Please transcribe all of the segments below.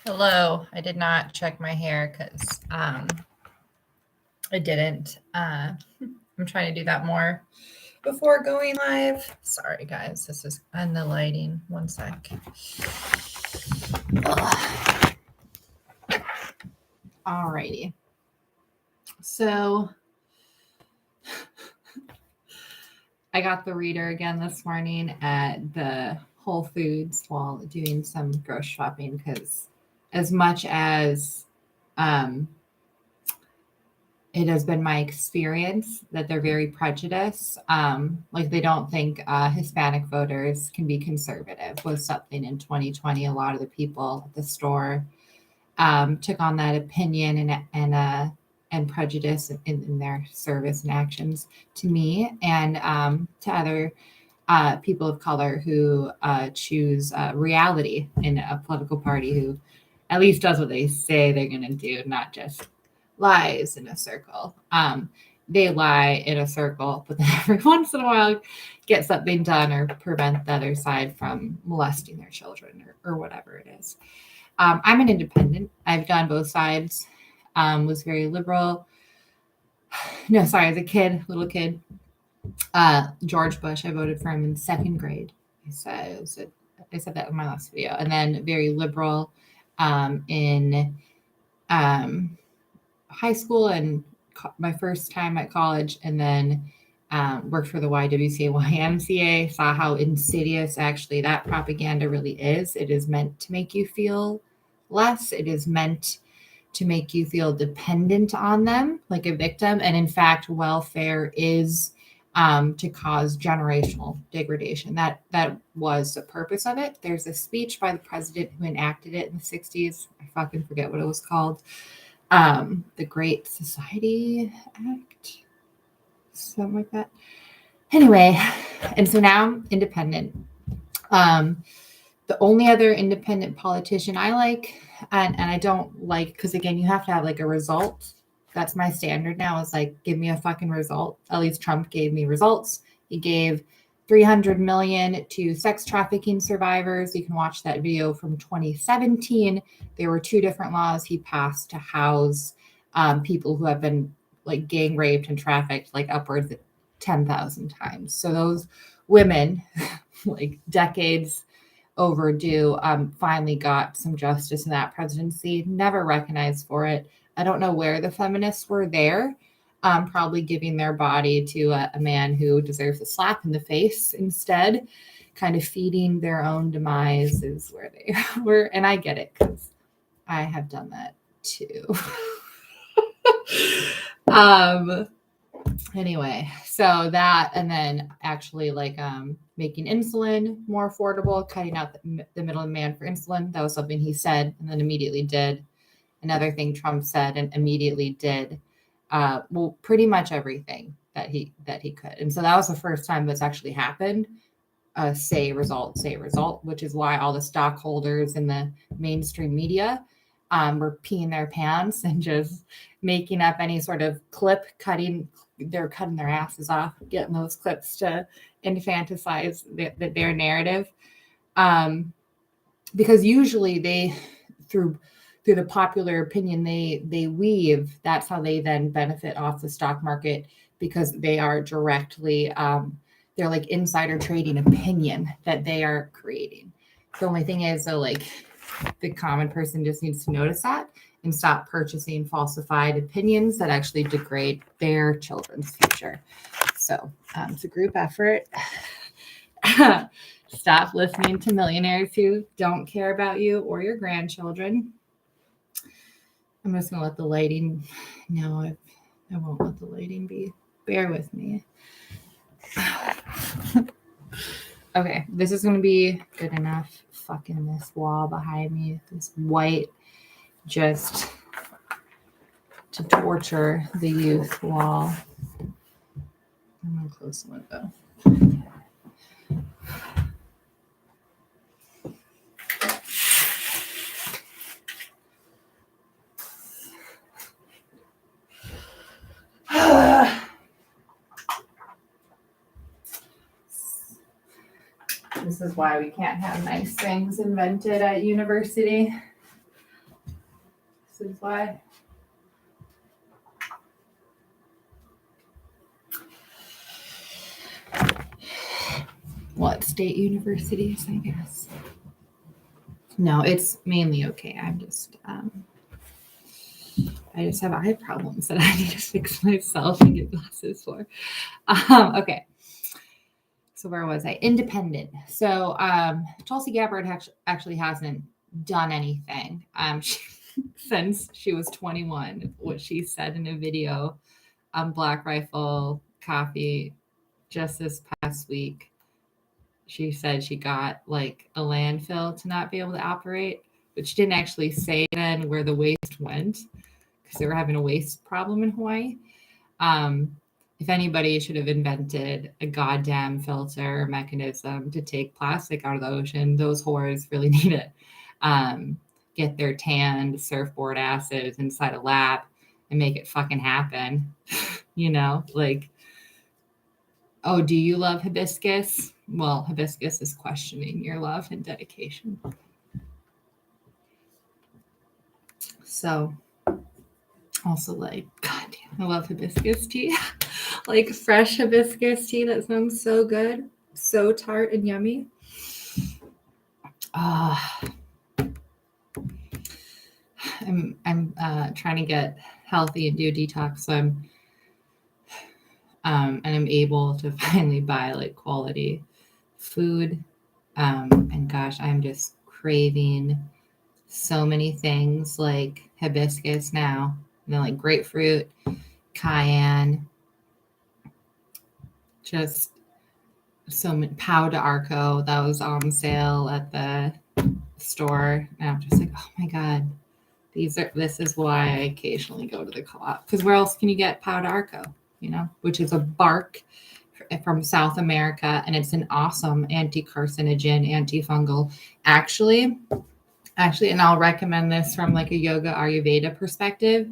Hello. I did not check my hair because I didn't. I'm trying to do that more before going live. Sorry, guys. This is and the lighting. One sec. Ugh. Alrighty. So I got the reader again this morning at the Whole Foods while doing some grocery shopping because as much as it has been my experience that they're very prejudiced. Like they don't think Hispanic voters can be conservative was something in 2020. A lot of the people at the store took on that opinion and prejudice in their service and actions to me and to other people of color who choose reality in a political party who at least does what they say they're going to do, not just lies in a circle. They lie in a circle, but then every once in a while get something done or prevent the other side from molesting their children or whatever it is. I'm an independent. I've done both sides. Was very liberal. No, sorry, as a little kid, George Bush. I voted for him in second grade. I said that in my last video, and then very liberal in high school and my first time at college, and then worked for the YWCA, YMCA, saw how insidious actually that propaganda really is. It is meant to make you feel less. It is meant to make you feel dependent on them, like a victim. And in fact, welfare is to cause generational degradation. That was the purpose of it. There's a speech by the president who enacted it in the 60s. I fucking forget what it was called. The Great Society Act, something like that. Anyway, and so now I'm independent. The only other independent politician I like, and I don't like, because again, you have to have like a result. That's my standard now, is like, give me a fucking result. At least Trump gave me results. He gave $300 million to sex trafficking survivors. You can watch that video from 2017. There were 2 different laws he passed to house people who have been like gang raped and trafficked like upwards of 10,000 times. So those women, like decades overdue, finally got some justice in that presidency. Never recognized for it. I don't know where the feminists were there. Probably giving their body to a man who deserves a slap in the face instead, kind of feeding their own demise is where they were. And I get it because I have done that too. Anyway, so that, and then actually like making insulin more affordable, cutting out the middleman for insulin. That was something he said and then immediately did. Another thing Trump said and immediately did. Well, pretty much everything that he could. And so that was the first time that's actually happened. Say result, which is why all the stockholders in the mainstream media were peeing their pants and just making up any sort of clip, they're cutting their asses off, getting those clips to infantilize their narrative. Because usually they, through the popular opinion they weave, that's how they then benefit off the stock market, because they are directly, they're like insider trading opinion that they are creating. The only thing is, though, like the common person just needs to notice that and stop purchasing falsified opinions that actually degrade their children's future. So it's a group effort. Stop listening to millionaires who don't care about you or your grandchildren. I'm just going to let the lighting, no, I won't let the lighting be. Bear with me. Okay, this is going to be good enough. Fucking this wall behind me, this white, just to torture the youth wall. I'm going to close the window. This is why we can't have nice things invented at university. This is why. What, state universities, I guess. No, it's mainly okay. I just have eye problems that I need to fix myself and get glasses for. Okay. So where was I? Independent. So Tulsi Gabbard actually hasn't done anything since she was 21. What she said in a video on Black Rifle Coffee just this past week, she said she got like a landfill to not be able to operate, but she didn't actually say then where the waste went because they were having a waste problem in Hawaii. If anybody should have invented a goddamn filter mechanism to take plastic out of the ocean, those whores really need it. Get their tanned surfboard asses inside a lab and make it fucking happen. You know, like, oh, do you love hibiscus? Well, hibiscus is questioning your love and dedication. So, also like, God damn, I love hibiscus tea. Like fresh hibiscus tea. That sounds so good. So tart and yummy. I'm trying to get healthy and do a detox. So and I'm able to finally buy like quality food. And gosh, I'm just craving so many things like hibiscus now, and then like grapefruit, cayenne, just so many. Pau d'Arco that was on sale at the store, and I'm just like, oh my god, this is why I occasionally go to the co-op, because where else can you get Pau d'Arco, you know, which is a bark from South America, and it's an awesome anti-carcinogen, antifungal. Actually, and I'll recommend this from like a yoga Ayurveda perspective.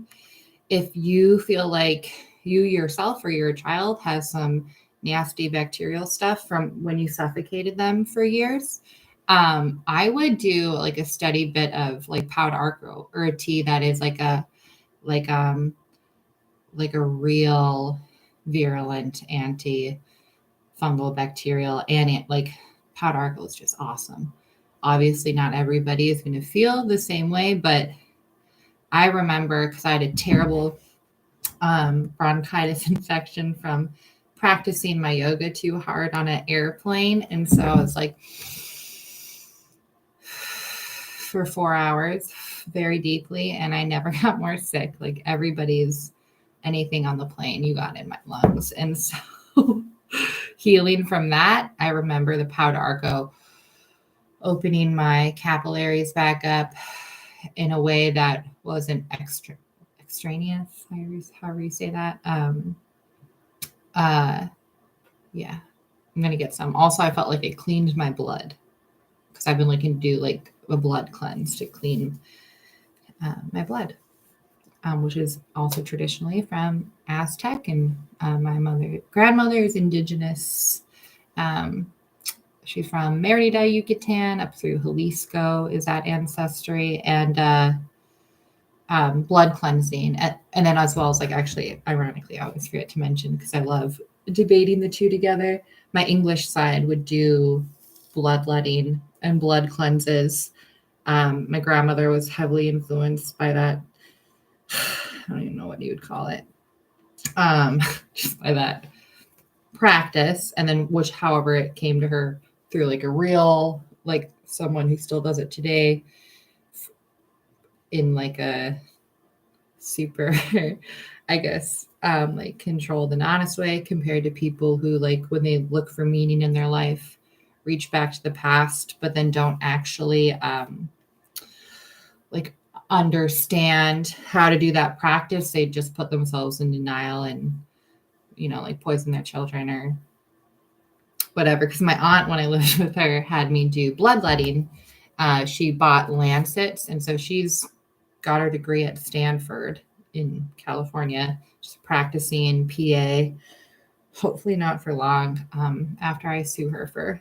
If you feel like you yourself or your child has some nasty bacterial stuff from when you suffocated them for years, I would do like a steady bit of like Pau d'Arco or a tea that is like a real virulent anti-fungal bacterial, and like Pau d'Arco is just awesome. Obviously, not everybody is going to feel the same way, but I remember because I had a terrible bronchitis infection from practicing my yoga too hard on an airplane. And so I was like, for 4 hours, very deeply, and I never got more sick. Like everybody's anything on the plane, you got in my lungs. And so healing from that, I remember the Pau d'Arco opening my capillaries back up in a way that wasn't extraneous, however you say that. Yeah, I'm gonna get some. Also, I felt like it cleaned my blood because I've been looking to do like a blood cleanse to clean my blood, which is also traditionally from Aztec, and my grandmother is indigenous. She's from Merida, Yucatan, up through Jalisco is that ancestry, and blood cleansing. And then as well as like, actually, ironically, I always forget to mention because I love debating the two together. My English side would do bloodletting and blood cleanses. My grandmother was heavily influenced by that. I don't even know what you would call it. Just by that practice. And then however it came to her through like a real, like someone who still does it today in like a super, I guess, like controlled and honest way compared to people who like when they look for meaning in their life, reach back to the past, but then don't actually like understand how to do that practice. They just put themselves in denial and, you know, like poison their children or whatever. Because my aunt, when I lived with her, had me do bloodletting. She bought lancets, and so she's got her degree at Stanford in California, just practicing PA. Hopefully not for long. After I sue her for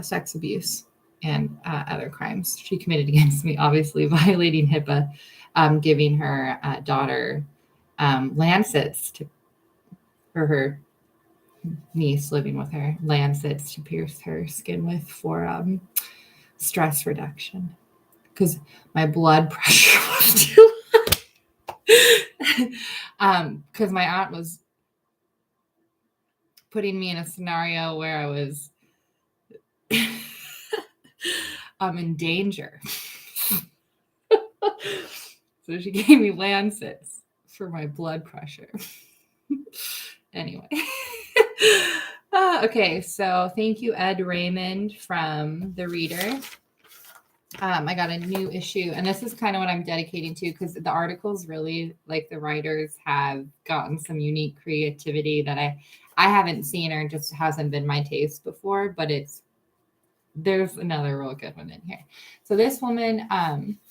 sex abuse, and other crimes she committed against me, obviously violating HIPAA, giving her daughter lancets for her niece living with her, lancets to pierce her skin with for stress reduction because my blood pressure was too high. Because my aunt was putting me in a scenario where I was in danger. So she gave me lancets for my blood pressure. Anyway. Okay, so thank you, Ed Raymond from The Reader. I got a new issue, and this is kind of what I'm dedicating to because the articles really, like the writers have gotten some unique creativity that I haven't seen or just hasn't been my taste before, but there's another real good one in here. So this woman,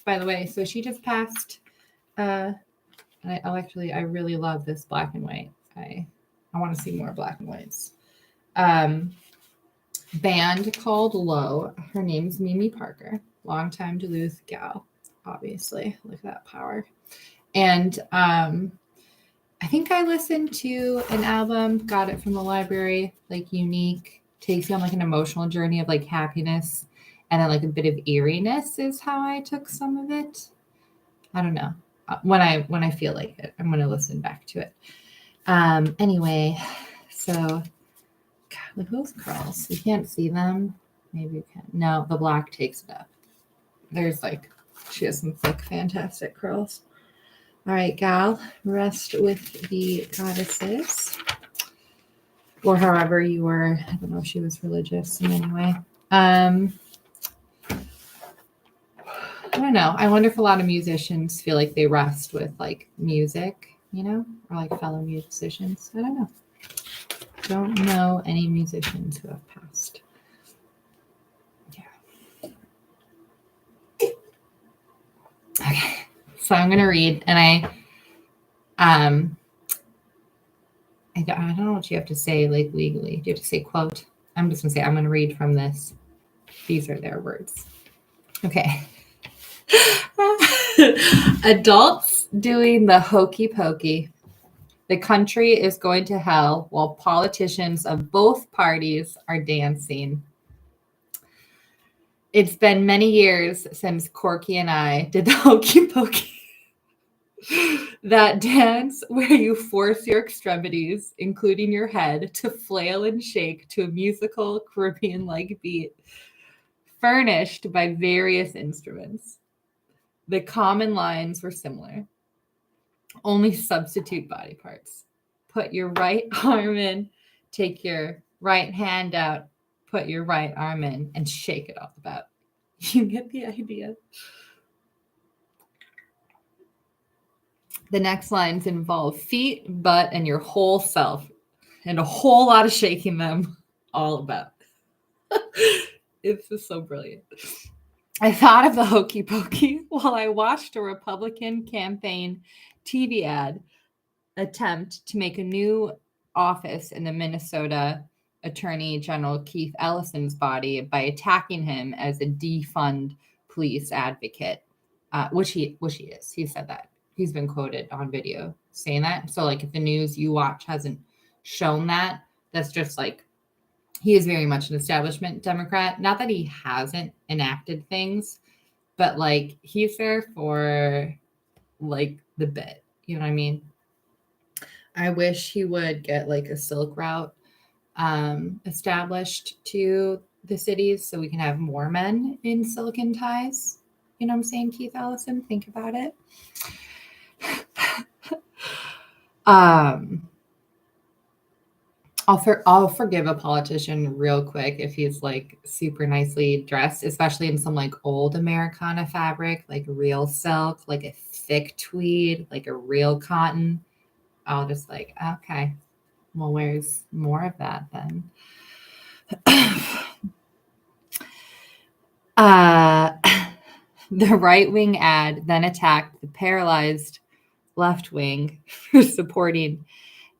by the way, so she just passed, and I really love this black and white. I want to see more black and whites. Band called Low. Her name's Mimi Parker, longtime Duluth gal, obviously. Look at that power. And I think I listened to an album, got it from the library, like Unique, takes you on like an emotional journey of like happiness and then like a bit of eeriness is how I took some of it. I don't know. When I feel like it, I'm gonna listen back to it. Anyway, so God, look at those curls. You can't see them. Maybe you can. No, the black takes it up. There's like, she has some thick, fantastic curls. All right, gal, rest with the goddesses. Or however you were, I don't know if she was religious in any way. I don't know. I wonder if a lot of musicians feel like they rest with like music, or like fellow musicians. I don't know. Don't know any musicians who have passed. Yeah. Okay. So I'm going to read, and I don't know what you have to say, like legally. Do you have to say quote? I'm just going to say, I'm going to read from this. These are their words. Okay. Adults doing the hokey pokey. The country is going to hell while politicians of both parties are dancing. It's been many years since Corky and I did the hokey pokey. That dance where you force your extremities, including your head, to flail and shake to a musical Caribbean-like beat, furnished by various instruments. The common lines were similar. Only substitute body parts. Put your right arm in, take your right hand out, put your right arm in, and shake it all about. You get the idea. The next lines involve feet, butt, and your whole self, and a whole lot of shaking them all about. It's just so brilliant. I thought of the hokey pokey while I watched a Republican campaign TV ad attempt to make a new office in the Minnesota Attorney General Keith Ellison's body by attacking him as a defund police advocate, which he is. He said that. He's been quoted on video saying that. So like if the news you watch hasn't shown that, that's just like he is very much an establishment Democrat. Not that he hasn't enacted things, but like he's there for like the bit. You know what I mean? I wish he would get like a silk route established to the cities so we can have more men in silicon ties. You know what I'm saying, Keith Ellison? Think about it. I'll forgive a politician real quick if he's like super nicely dressed, especially in some like old Americana fabric, like real silk, like a thick tweed, like a real cotton. I'll just like, okay, well, where's more of that then? The right-wing ad then attacked the paralyzed left wing for supporting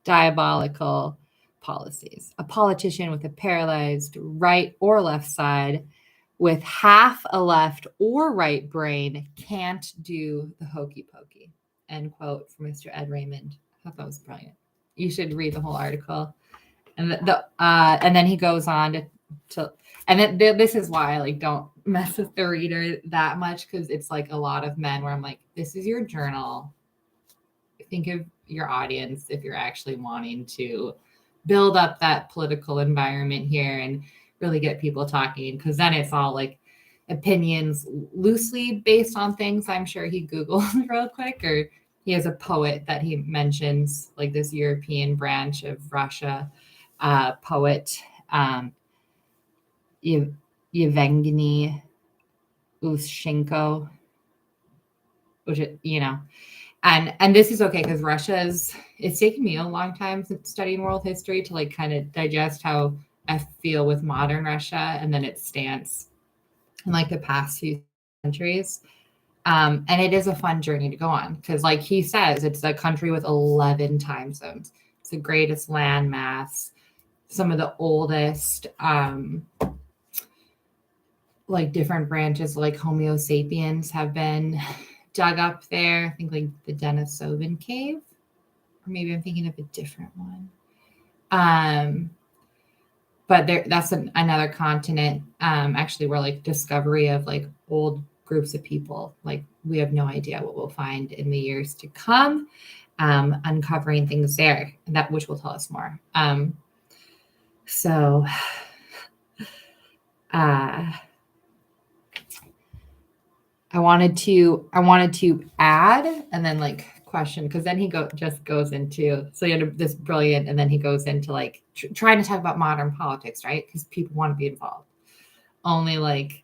diabolical policies. A politician with a paralyzed right or left side with half a left or right brain can't do the hokey pokey. End quote from Mr. Ed Raymond. I thought that was brilliant. You should read the whole article. And and then he goes on to and then this is why I like don't mess with the reader that much, because it's like a lot of men where I'm like, this is your journal. Think of your audience if you're actually wanting to build up that political environment here and really get people talking, because then it's all like opinions loosely based on things I'm sure he Googled real quick, or he has a poet that he mentions, like this European branch of Russia poet, Yevgeny Ushchenko, which, and this is okay because it's taken me a long time since studying world history to like kind of digest how I feel with modern Russia and then its stance in like the past few centuries. And it is a fun journey to go on because, like he says, it's a country with 11 time zones. It's the greatest landmass, some of the oldest, like different branches, like Homo sapiens, have been dug up there. I think like the Denisovan Cave, or maybe I'm thinking of a different one. But that's another continent, actually, where like discovery of like old groups of people, like we have no idea what we'll find in the years to come, uncovering things there, and that which will tell us more. So I wanted to add and then like question, because then he just goes into, so you had this brilliant, and then he goes into like trying to talk about modern politics, right? Because people want to be involved. Only like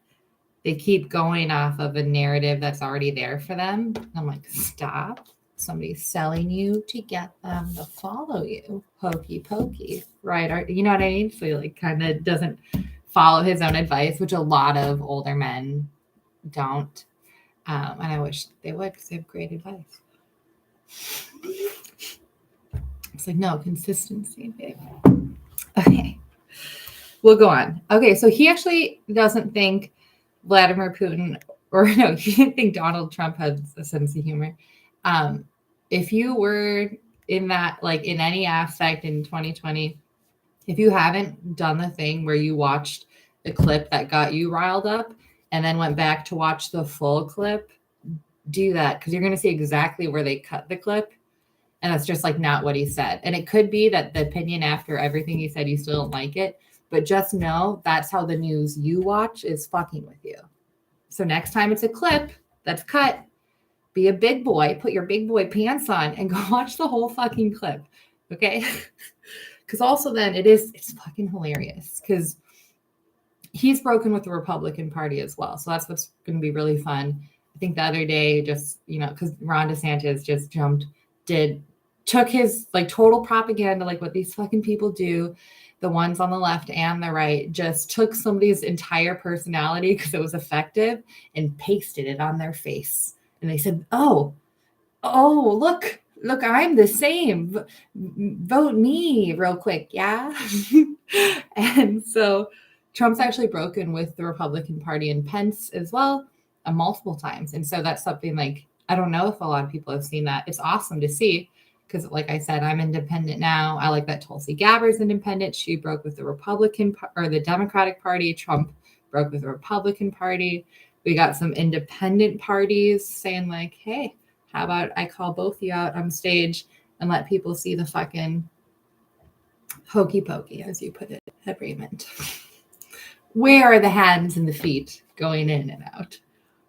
they keep going off of a narrative that's already there for them. I'm like, stop. Somebody's selling you to get them to follow you. Hokey pokey, right? You know what I mean? So he like kind of doesn't follow his own advice, which a lot of older men don't. And I wish they would, because they have great advice. It's like, no, consistency, babe. Okay. We'll go on. Okay, so he actually doesn't think Vladimir Putin, or no, he didn't think Donald Trump had a sense of humor. If you were in that, like in any aspect in 2020, if you haven't done the thing where you watched the clip that got you riled up and then went back to watch the full clip, do that, because you're going to see exactly where they cut the clip. And that's just like not what he said. And it could be that the opinion after everything he said, you still don't like it. But just know that's how the news you watch is fucking with you. So next time it's a clip that's cut, be a big boy, put your big boy pants on and go watch the whole fucking clip. Okay? Because also then it's fucking hilarious because he's broken with the Republican Party as well. So that's what's going to be really fun. I think the other day, just, because Ron DeSantis just took his like total propaganda, like what these fucking people do, the ones on the left and the right, just took somebody's entire personality because it was effective and pasted it on their face. And they said, oh, look, I'm the same. Vote me real quick. Yeah. And so Trump's actually broken with the Republican Party and Pence as well, multiple times. And so that's something like, I don't know if a lot of people have seen that. It's awesome to see because, like I said, I'm independent now. I like that Tulsi Gabbard's independent. She broke with the Republican or the Democratic Party. Trump broke with the Republican Party. We got some independent parties saying like, hey, how about I call both of you out on stage and let people see the fucking hokey pokey, as you put it, at Raymond. Where are the hands and the feet going in and out?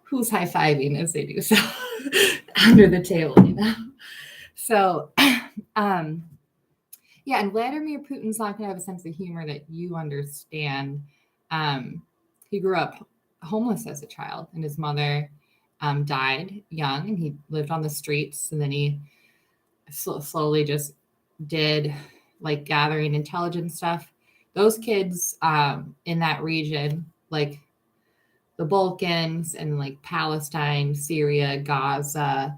Who's high-fiving as they do so under the table, So, yeah, and Vladimir Putin's not going to have a sense of humor that you understand. He grew up homeless as a child, and his mother died young, and he lived on the streets, and then he slowly just did like gathering intelligence stuff. Those kids in that region, like the Balkans and like Palestine, Syria, Gaza,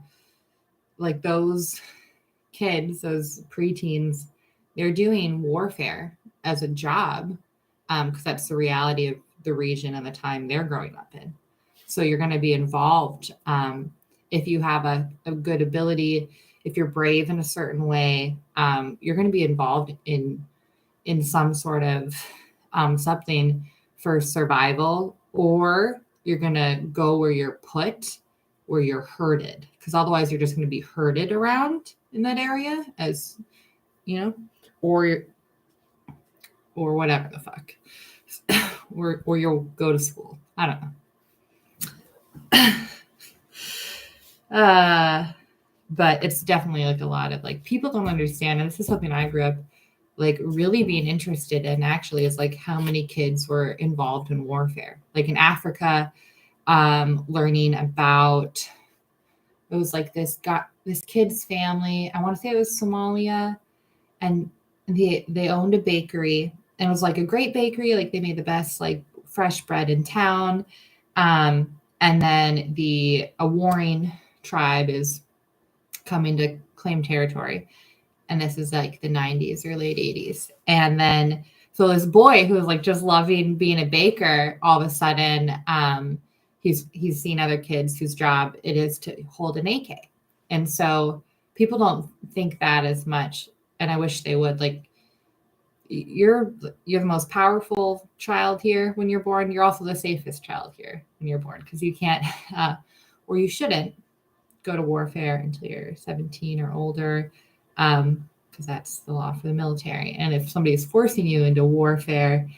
like those kids, those preteens, they're doing warfare as a job because that's the reality of the region and the time they're growing up in. So you're going to be involved. If you have a good ability, if you're brave in a certain way, you're going to be involved in some sort of something for survival, or you're going to go where you're put, where you're herded, because otherwise you're just going to be herded around in that area, as you know, or whatever the fuck, or you'll go to school. I don't know. But it's definitely like a lot of like people don't understand, and this is something I grew up like really being interested in actually, is like how many kids were involved in warfare, like in Africa, learning about, it was like this kid's family, I want to say it was Somalia, and they owned a bakery, and it was like a great bakery, like they made the best like fresh bread in town. And then a warring tribe is coming to claim territory, and this is like the 90s or late 80s, and then so this boy who was like just loving being a baker, all of a sudden he's seen other kids whose job it is to hold an AK. And so people don't think that as much, and I wish they would. Like, you're the most powerful child here when you're born. You're also the safest child here when you're born, because you can't or you shouldn't go to warfare until you're 17 or older, because that's the law for the military. And if somebody's forcing you into warfare,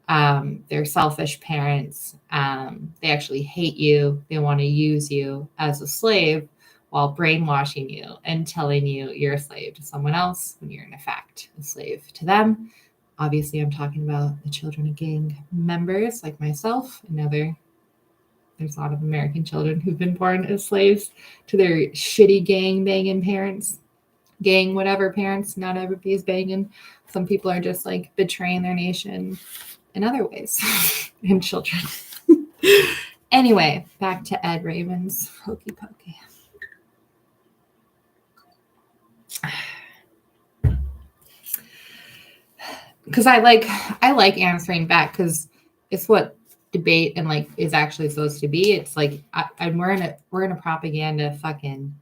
they're selfish parents. They actually hate you. They want to use you as a slave while brainwashing you and telling you you're a slave to someone else when you're in fact a slave to them. Obviously, I'm talking about the children of gang members like myself and there's a lot of American children who've been born as slaves to their shitty gang banging parents. Gang whatever parents, not everybody's banging. Some people are just like betraying their nation in other ways. And children. Anyway, back to Ed Raymond's Hokey Pokey. Because I like answering back, because it's what debate and like is actually supposed to be. It's like we're in a propaganda fucking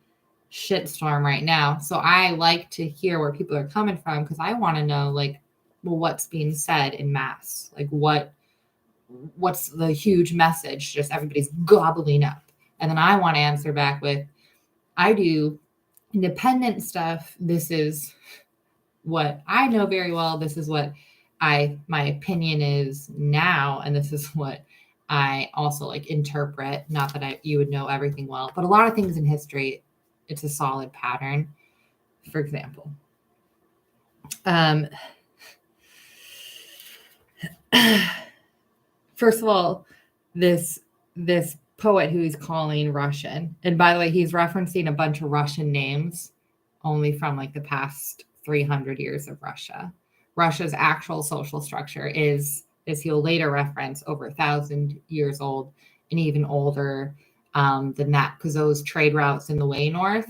shitstorm right now. So I like to hear where people are coming from, because I want to know like, well, what's being said in mass? Like what's the huge message just everybody's gobbling up? And then I want to answer back with, I do independent stuff. This is what I know very well. This is what my opinion is now, and this is what I also like interpret. Not that you would know everything well, but a lot of things in history, it's a solid pattern. For example, first of all, this poet who he's calling Russian, and by the way, he's referencing a bunch of Russian names only from like the past 300 years of Russia. Russia's actual social structure is, as he'll later reference, over 1,000 years old and even older than that, because those trade routes in the way north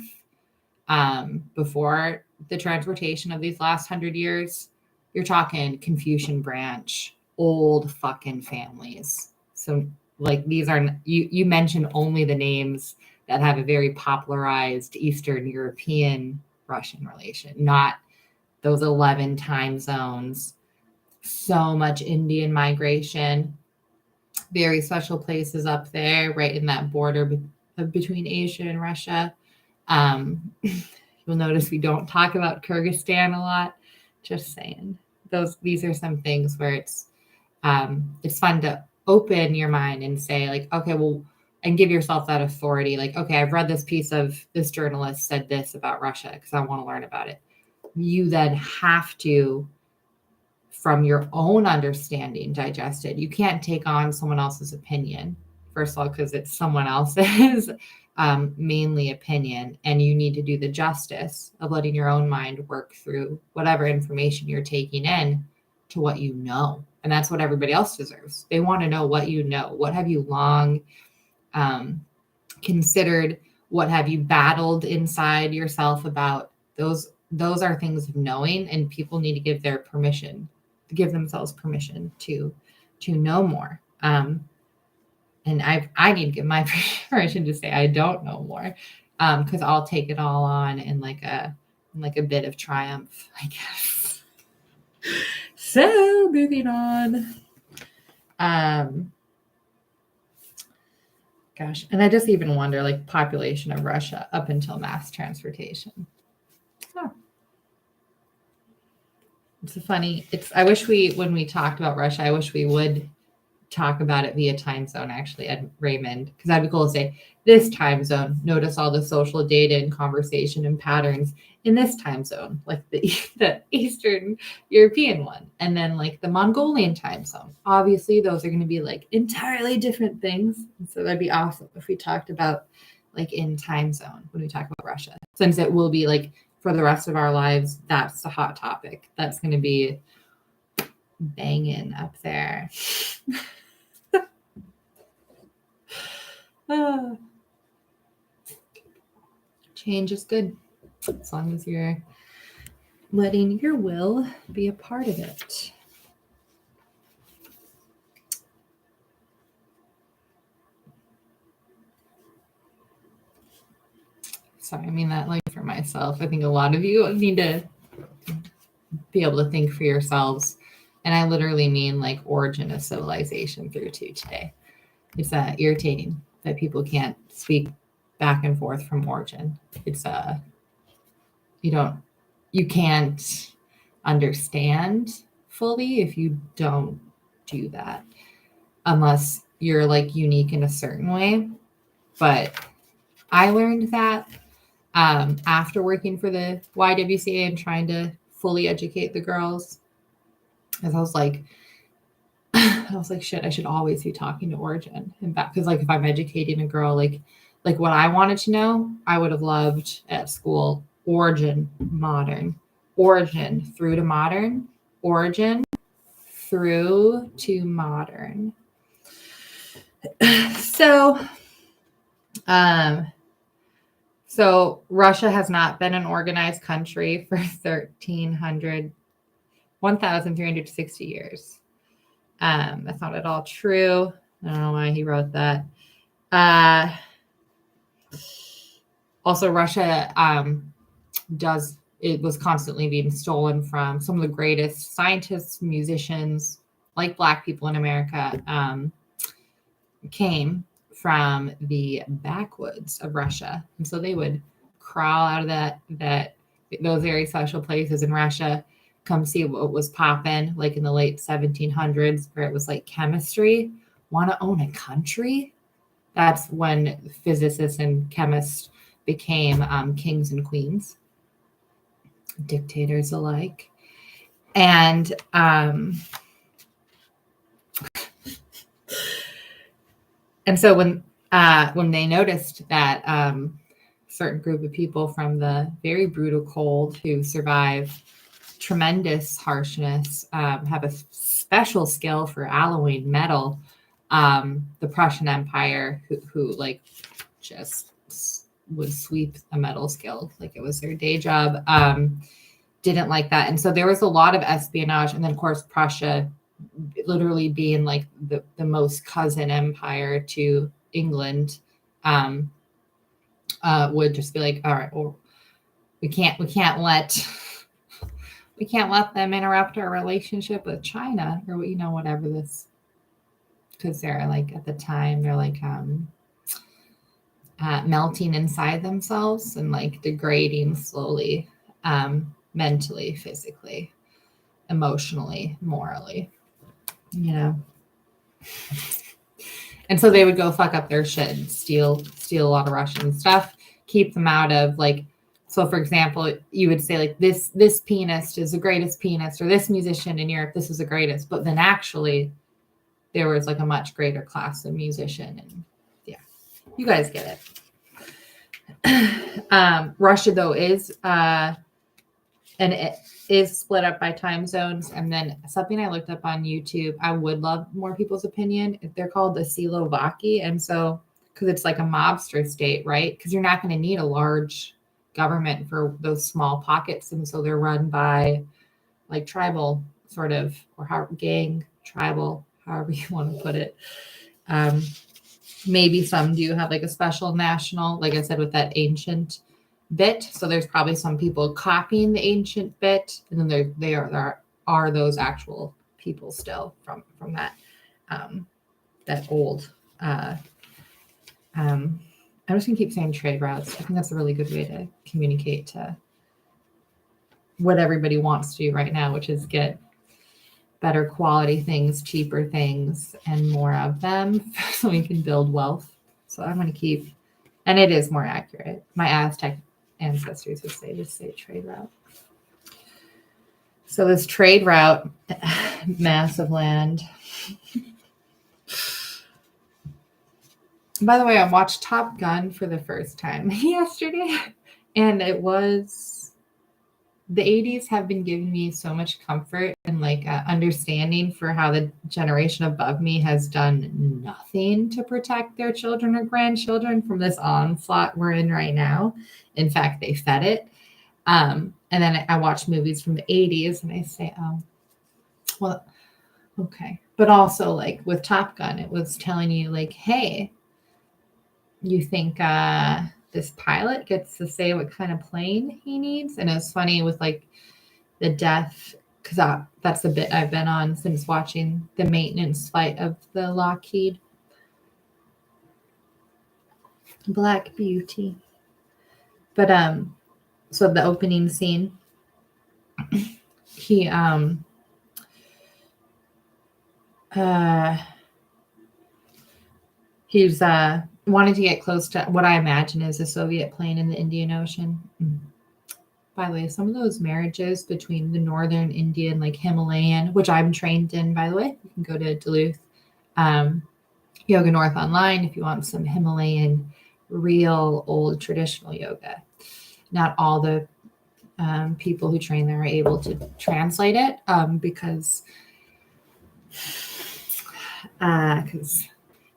before the transportation of these last 100 years, you're talking Confucian branch, old fucking families. So like these are, you mentioned only the names that have a very popularized Eastern European Russian relation, not those 11 time zones. So much Indian migration, very special places up there, right in that border between Asia and Russia. You'll notice we don't talk about Kyrgyzstan a lot. Just saying. These are some things where it's fun to open your mind and say like, okay, well, and give yourself that authority. Like, okay, I've read this piece of this journalist said this about Russia because I want to learn about it. You then have to, from your own understanding, digest it. You can't take on someone else's opinion, first of all, because it's someone else's mainly opinion, and you need to do the justice of letting your own mind work through whatever information you're taking in to what you know. And that's what everybody else deserves. They want to know what you know. What have you long considered? What have you battled inside yourself about? Those are things of knowing, and people need to give themselves permission to know more. And I need to give my permission to say I don't know more, because I'll take it all on in like a bit of triumph, I guess. So moving on. Gosh, and I just even wonder, like, population of Russia up until mass transportation. Huh. I wish when we talked about Russia, I wish we would talk about it via time zone, actually, at Raymond, because that'd be cool to say, this time zone, notice all the social data and conversation and patterns in this time zone, like the Eastern European one, and then like the Mongolian time zone. Obviously, those are going to be like entirely different things. And so that'd be awesome if we talked about like in time zone when we talk about Russia, since it will be like for the rest of our lives, that's the hot topic. That's going to be banging up there. Change is good, as long as you're letting your will be a part of it. Sorry, I mean that like for myself. I think a lot of you need to be able to think for yourselves. And I literally mean like origin of civilization through to today. It's irritating that people can't speak back and forth from origin. It's you can't understand fully if you don't do that, unless you're like unique in a certain way. But I learned that after working for the YWCA and trying to fully educate the girls, as I was like, shit, I should always be talking to origin and back, because like if I'm educating a girl, like what I wanted to know, I would have loved at school: origin, modern, origin through to modern, origin through to modern. So Russia has not been an organized country for 1,360 years. That's not at all true. I don't know why he wrote that. Also, Russia it was constantly being stolen from some of the greatest scientists, musicians, like Black people in America, came from the backwoods of Russia. And so they would crawl out of those very special places in Russia, come see what was popping, like in the late 1700s, where it was like chemistry. Want to own a country? That's when physicists and chemists became kings and queens, dictators alike. And so when they noticed that certain group of people from the very brutal cold who survive tremendous harshness have a special skill for alloying metal, the Prussian Empire, who like just would sweep a metal skill like it was their day job, didn't like that. And so there was a lot of espionage. And then of course Prussia, literally being like the most cousin empire to England, would just be like, all right, well, we can't let them interrupt our relationship with China, or whatever this, because they're like at the time they're like melting inside themselves and like degrading slowly, mentally, physically, emotionally, morally, And so they would go fuck up their shit and steal a lot of Russian stuff, keep them out of like. So, for example, you would say like this pianist is the greatest pianist, or this musician in Europe, this is the greatest. But then actually, there was like a much greater class of musician, and yeah, you guys get it. Russia though is and it is split up by time zones. And then something I looked up on YouTube, I would love more people's opinion. They're called the Silovaki. And so, because it's like a mobster state, right? Because you're not going to need a large government for those small pockets. And so they're run by like tribal sort of, or how gang, tribal, however you want to put it. Maybe some do have like a special national, like I said, with that ancient bit. So there's probably some people copying the ancient bit, and then there are those actual people still from that old. I'm just gonna keep saying trade routes. I think that's a really good way to communicate to what everybody wants to do right now, which is get better quality things, cheaper things, and more of them so we can build wealth. So I'm going to keep, and it is more accurate. My Aztec ancestors would say, just say trade route. So this trade route, massive land. By the way, I watched Top Gun for the first time yesterday, and it was, the 80s have been giving me so much comfort and like understanding for how the generation above me has done nothing to protect their children or grandchildren from this onslaught we're in right now. In fact, they fed it. And then I watch movies from the 80s and I say, oh, well, okay. But also like with Top Gun, it was telling you like, hey, you think this pilot gets to say what kind of plane he needs? And it's funny with like the death, because that's the bit I've been on since watching the maintenance flight of the Lockheed Black Beauty. But so the opening scene, he he's wanted to get close to what I imagine is a Soviet plane in the Indian Ocean. By the way, some of those marriages between the northern Indian, like Himalayan, which I'm trained in, by the way, you can go to Duluth Yoga North online if you want some Himalayan, real old traditional yoga. Not all the people who train there are able to translate it because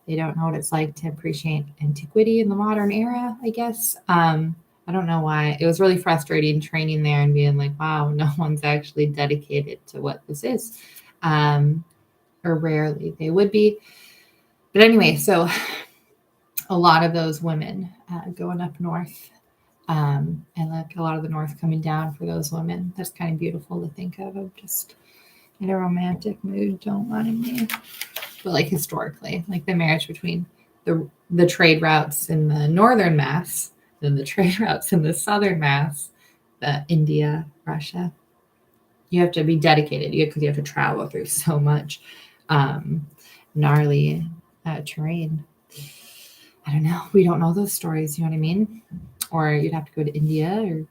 they don't know what it's like to appreciate antiquity in the modern era, I guess. I don't know why. It was really frustrating training there and being like, wow, no one's actually dedicated to what this is. Or rarely they would be. But anyway, so a lot of those women going up north and like a lot of the north coming down for those women. That's kind of beautiful to think of. I'm just in a romantic mood. Don't mind me. But like historically, like the marriage between the trade routes in the northern mass and the trade routes in the southern mass, India, Russia. You have to be dedicated because you have to travel through so much gnarly terrain. I don't know. We don't know those stories. You know what I mean? Or you'd have to go to India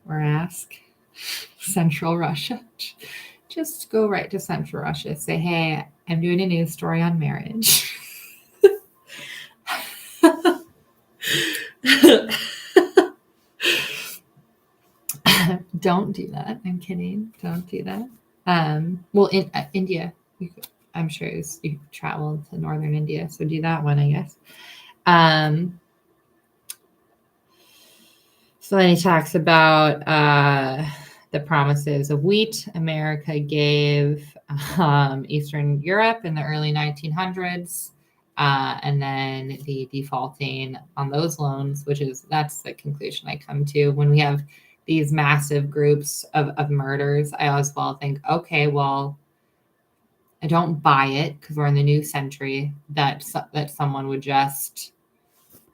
or ask Central Russia. Just go right to Central Russia. Say, hey, I'm doing a news story on marriage. Don't do that. I'm kidding. Don't do that. Well, in India, I'm sure you travel to northern India, so do that one, I guess. So then he talks about the promises of wheat America gave Eastern Europe in the early 1900s, and then the defaulting on those loans, that's the conclusion I come to when we have these massive groups of murders. I always think, okay, well, I don't buy it because we're in the new century that someone would just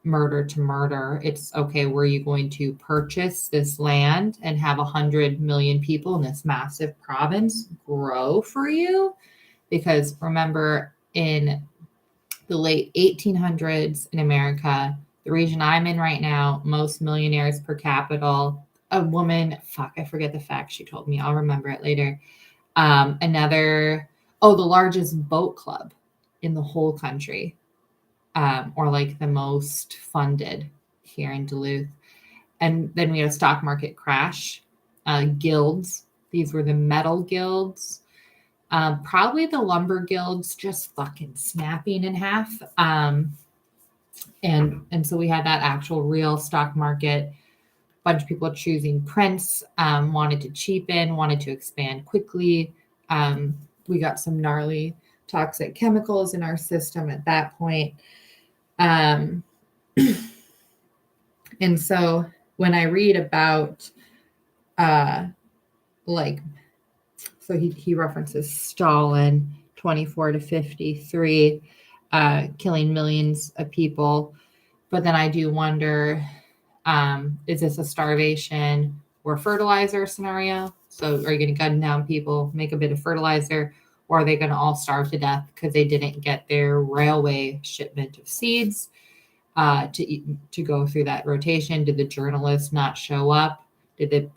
murder to murder. It's okay, were you going to purchase this land and have 100 million people in this massive province grow for you? Because remember, in the late 1800s in America, the region I'm in right now, most millionaires per capita, a woman, I forget the fact she told me, I'll remember it later. The largest boat club in the whole country, or like the most funded here in Duluth. And then we had a stock market crash. Guilds, these were the metal guilds. Probably the lumber guilds just fucking snapping in half. And so we had that actual real stock market. Bunch of people choosing prince, wanted to cheapen, wanted to expand quickly. We got some gnarly toxic chemicals in our system at that point. And so when I read about like, so he references Stalin 24 to 53, killing millions of people. But then I do wonder, is this a starvation or fertilizer scenario? So are you going to gun down people, make a bit of fertilizer, or are they going to all starve to death because they didn't get their railway shipment of seeds to go through that rotation? Did the journalists not show up?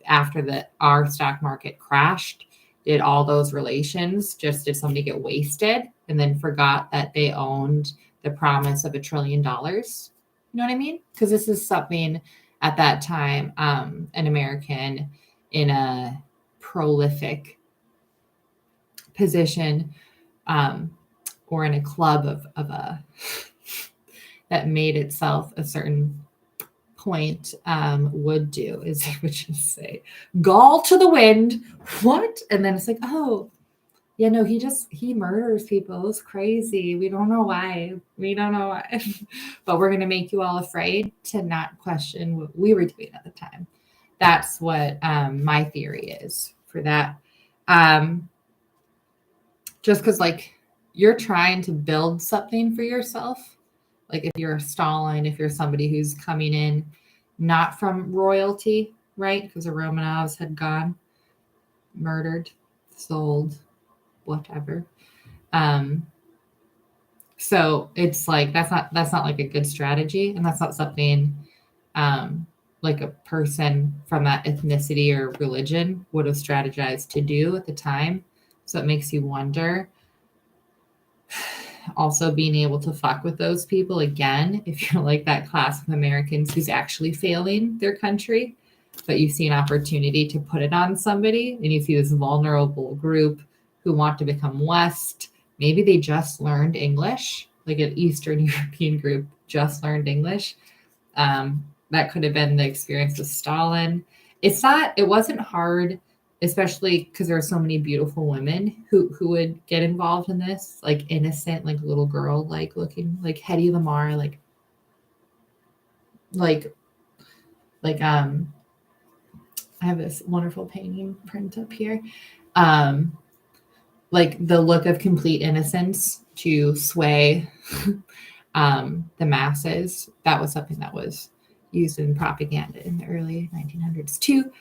After our stock market crashed, did all those relations did somebody get wasted and then forgot that they owned the promise of $1 trillion? You know what I mean? Because this is something at that time, an American in a prolific position or in a club of a that made itself a certain point would do is they would just say, "Gall to the wind." What? And then it's like, oh, yeah, no, he murders people. It's crazy. We don't know why. But we're going to make you all afraid to not question what we were doing at the time. That's what my theory is for that. Just because, like, you're trying to build something for yourself. Like if you're a Stalin, if you're somebody who's coming in not from royalty, right? Because the Romanovs had gone, murdered, sold, whatever. So it's like that's not like a good strategy, and that's not something like a person from that ethnicity or religion would have strategized to do at the time. So it makes you wonder. Also being able to fuck with those people again, if you're like that class of Americans who's actually failing their country, but you see an opportunity to put it on somebody, and you see this vulnerable group who want to become West. Maybe they just learned English, like an Eastern European group just learned English. That could have been the experience with Stalin. It wasn't hard, especially because there are so many beautiful women who would get involved in this, like innocent, like little girl, like looking like Hedy Lamarr, like I have this wonderful painting print up here. Like the look of complete innocence to sway the masses. That was something that was used in propaganda in the early 1900s too.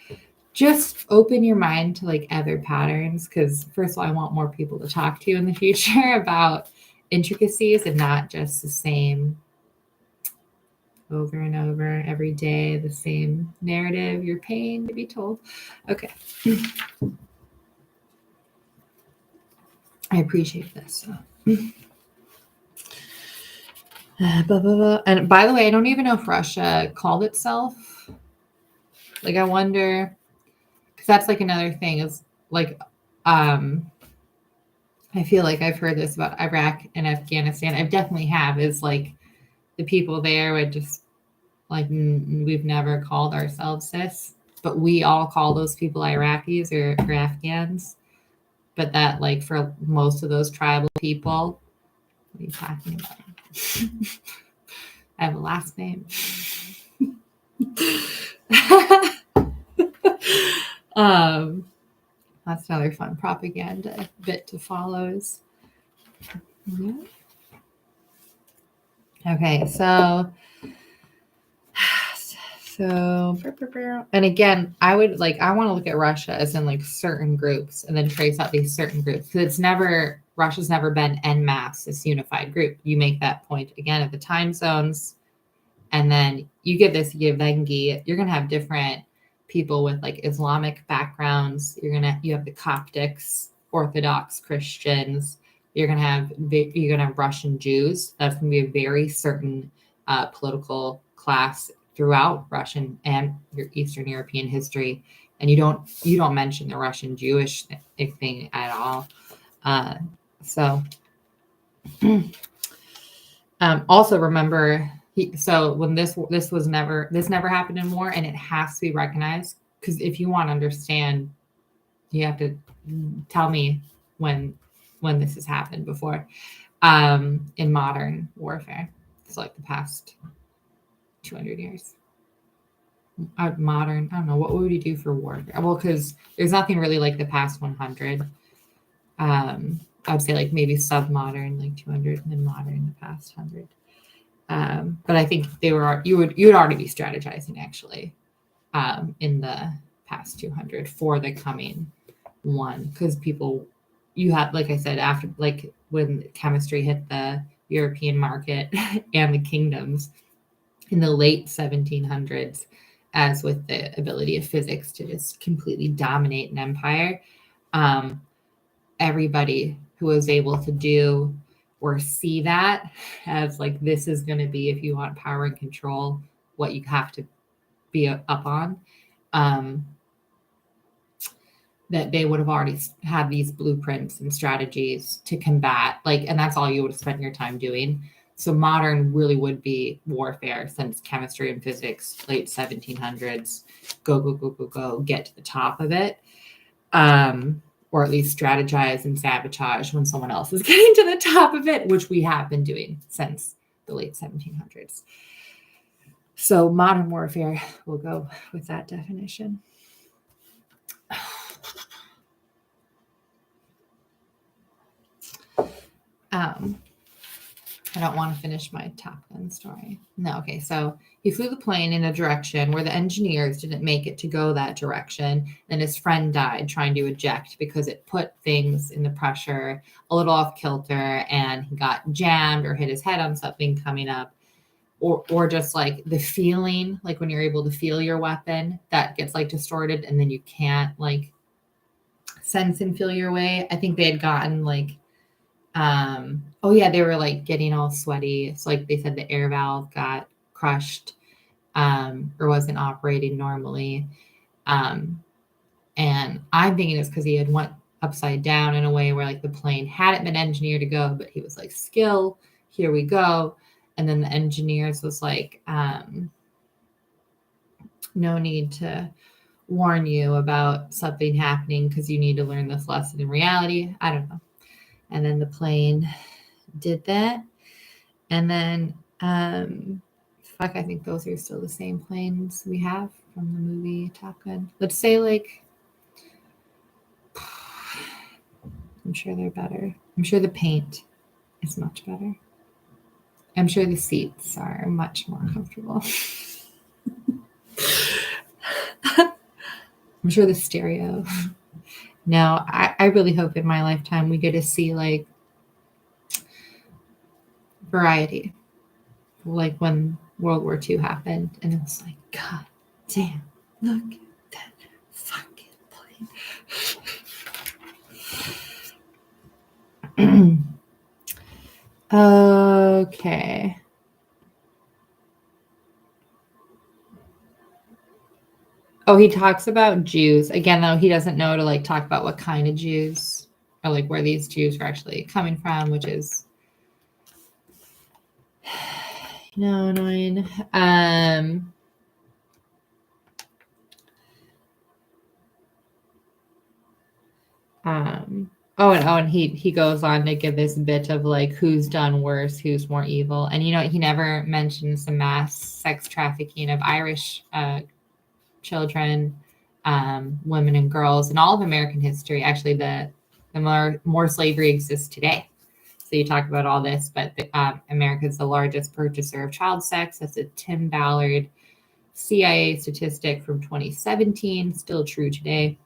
Just open your mind to like other patterns, because first of all, I want more people to talk to in the future about intricacies and not just the same over and over every day, the same narrative you're paying to be told. Okay. I appreciate this. And by the way, I don't even know if Russia called itself. Like, I wonder, because that's like another thing is like, I feel like I've heard this about Iraq and Afghanistan. I definitely have, is like the people there would just like, we've never called ourselves this, but we all call those people Iraqis or Afghans. But that, like, for most of those tribal people, what are you talking about? I have a last name. That's another fun propaganda bit to follow. Yeah. Okay, so, and again, I want to look at Russia as in like certain groups and then trace out these certain groups, because Russia's never been en masse this unified group. You make that point again at the time zones, and then you give Vengi, you're going to have different people with like Islamic backgrounds. You have the Coptics, Orthodox Christians. You're going to have Russian Jews. That's going to be a very certain political class throughout Russian and your Eastern European history. And you don't mention the Russian Jewish thing at all. So also remember, when this never happened in war, and it has to be recognized, because if you want to understand, you have to tell me when when this has happened before in modern warfare. It's like the past 200 years. Modern, I don't know, what would you do for warfare? Well, because there's nothing really like the past 100. I would say like maybe sub-modern, like 200, and then modern, the past 100. But I think you would already be strategizing actually in the past 200 for the coming one, because you have, like I said, after like when chemistry hit the European market and the kingdoms in the late 1700s, as with the ability of physics to just completely dominate an empire, everybody who was able to do or see that as like, this is going to be, if you want power and control, what you have to be up on, that they would have already had these blueprints and strategies to combat, like, and that's all you would have spent your time doing. So modern really would be warfare, since chemistry and physics, late 1700s, go, get to the top of it. Or at least strategize and sabotage when someone else is getting to the top of it, which we have been doing since the late 1700s. So modern warfare will go with that definition. I don't want to finish my Top Gun story. No, okay. So he flew the plane in a direction where the engineers didn't make it to go that direction. Then his friend died trying to eject because it put things in the pressure a little off kilter, and he got jammed or hit his head on something coming up. Or just like the feeling, like when you're able to feel your weapon, that gets like distorted, and then you can't like sense and feel your way. I think they had gotten like, they were like getting all sweaty. So like they said the air valve got crushed, or wasn't operating normally. And I'm thinking it's because he had went upside down in a way where like the plane hadn't been engineered to go, but he was like, skill, here we go. And then the engineers was like, no need to warn you about something happening because you need to learn this lesson in reality. I don't know. And then the plane did that. And then, I think those are still the same planes we have from the movie Top Gun. Let's say like, I'm sure they're better. I'm sure the paint is much better. I'm sure the seats are much more comfortable. I'm sure the stereo. No, I really hope in my lifetime we get to see like variety. Like when World War II happened, and it was like, God damn, look at that fucking plane. Okay. Oh, he talks about Jews. Again, though, he doesn't know to like talk about what kind of Jews, or like where these Jews are actually coming from, which is annoying. And he goes on to give this bit of like who's done worse, who's more evil. And he never mentions the mass sex trafficking of Irish children, women and girls, and all of American history. Actually, the more slavery exists today. So you talk about all this, but America is the largest purchaser of child sex. That's a Tim Ballard CIA statistic from 2017, still true today.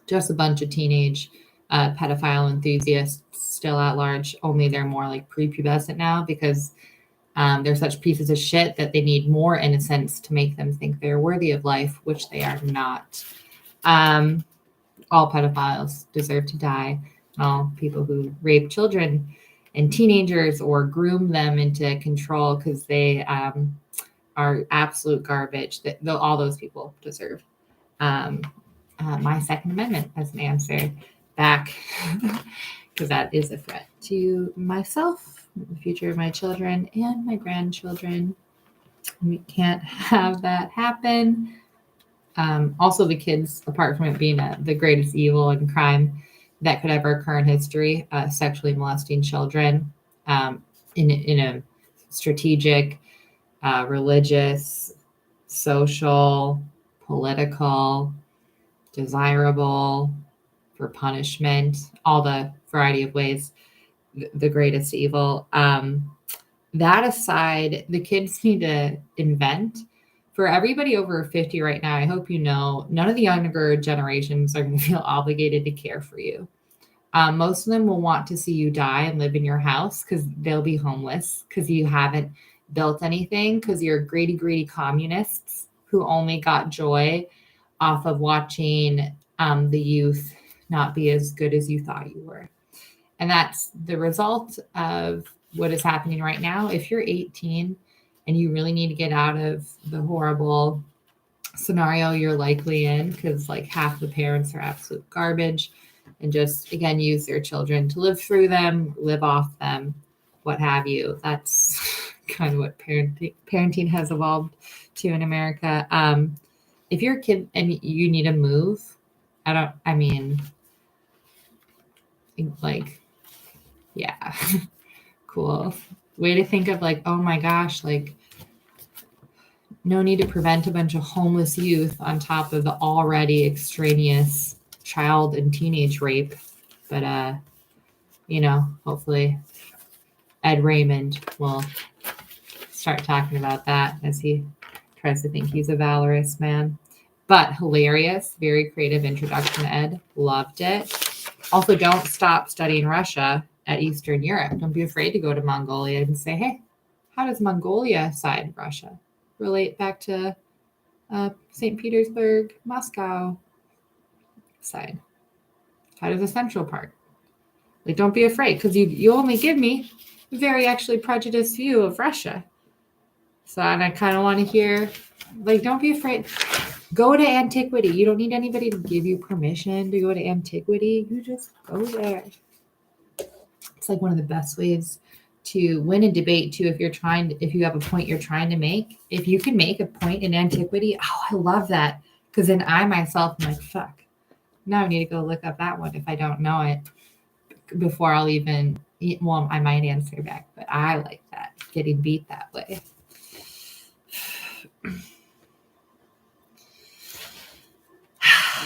Just a bunch of teenage pedophile enthusiasts still at large, only they're more like prepubescent now because they're such pieces of shit that they need more innocence to make them think they're worthy of life, which they are not. All pedophiles deserve to die. All people who rape children and teenagers or groom them into control because they are absolute garbage, all those people deserve my Second Amendment as an answer back, because that is a threat to myself, the future of my children and my grandchildren. We can't have that happen. Also, the kids, apart from it being the greatest evil and crime, that could ever occur in history, sexually molesting children in a strategic, religious, social, political, desirable, for punishment, all the variety of ways, the greatest evil. That aside, the kids need to invent. For everybody over 50 right now, I hope you know, none of the younger generations are going to feel obligated to care for you. Most of them will want to see you die and live in your house because they'll be homeless because you haven't built anything, because you're greedy, greedy communists who only got joy off of watching the youth not be as good as you thought you were. And that's the result of what is happening right now. If you're 18 and you really need to get out of the horrible scenario you're likely in, because like half the parents are absolute garbage, and just again use their children to live through them, live off them, what have you. That's kind of what parenting has evolved to in America. If you're a kid and you need to move, like, yeah, cool. Way to think of like, oh my gosh, like no need to prevent a bunch of homeless youth on top of the already extraneous child and teenage rape. But hopefully Ed Raymond will start talking about that as he tries to think he's a valorous man. But hilarious, very creative introduction, Ed. Loved it. Also, don't stop studying Russia at Eastern Europe. Don't be afraid to go to Mongolia and say, hey, how does Mongolia side Russia relate back to St. Petersburg, Moscow side? How does the central part? Like, don't be afraid, because you only give me a very actually prejudiced view of Russia. So, and I kind of want to hear, like, don't be afraid. Go to antiquity. You don't need anybody to give you permission to go to antiquity. You just go there. It's like one of the best ways to win a debate too. If you have a point you're trying to make, if you can make a point in antiquity, oh, I love that. Because then I myself am like, fuck. Now I need to go look up that one if I don't know it before I'll even. Well, I might answer back, but I like that, getting beat that way.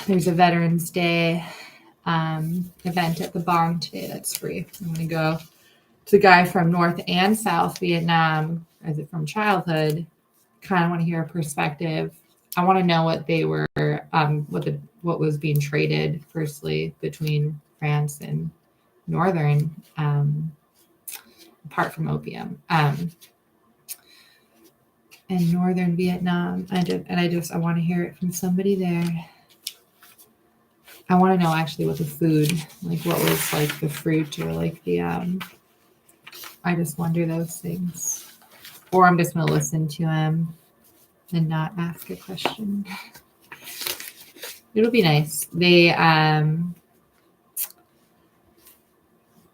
There's a Veterans Day event at the barn today that's free. I'm going to go to the guy from North and South Vietnam, as it from childhood. Kind of want to hear a perspective. I want to know what they were, what was being traded, firstly, between France and Northern, apart from opium, and Northern Vietnam. I want to hear it from somebody there. I want to know actually what the food, like what was like the fruit or like the, I just wonder those things. Or I'm just going to listen to him and not ask a question. It'll be nice. I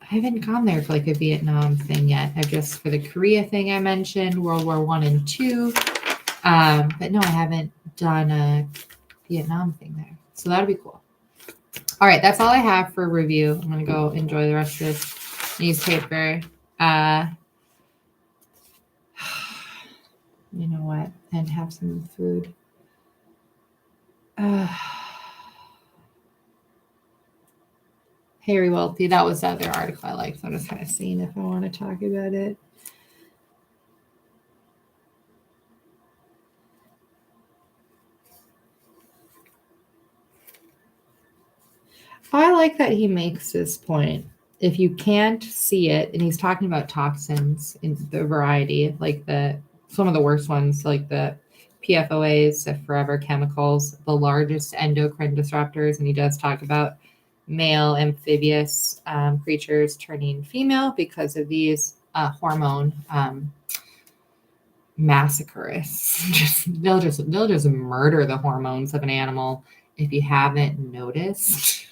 haven't gone there for like a Vietnam thing yet. I've just, for the Korea thing I mentioned, World War I and II. But no, I haven't done a Vietnam thing there. So that'll be cool. All right, that's all I have for review. I'm going to go enjoy the rest of this newspaper. You know what? And have some food. Harry Wealthy, that was the other article I liked. So I'm just kind of seeing if I want to talk about it. I like that he makes this point. If you can't see it, and he's talking about toxins in the variety, like some of the worst ones, like the PFOAs, the forever chemicals, the largest endocrine disruptors, and he does talk about male amphibious creatures turning female because of these hormone massacreists. They'll just murder the hormones of an animal if you haven't noticed.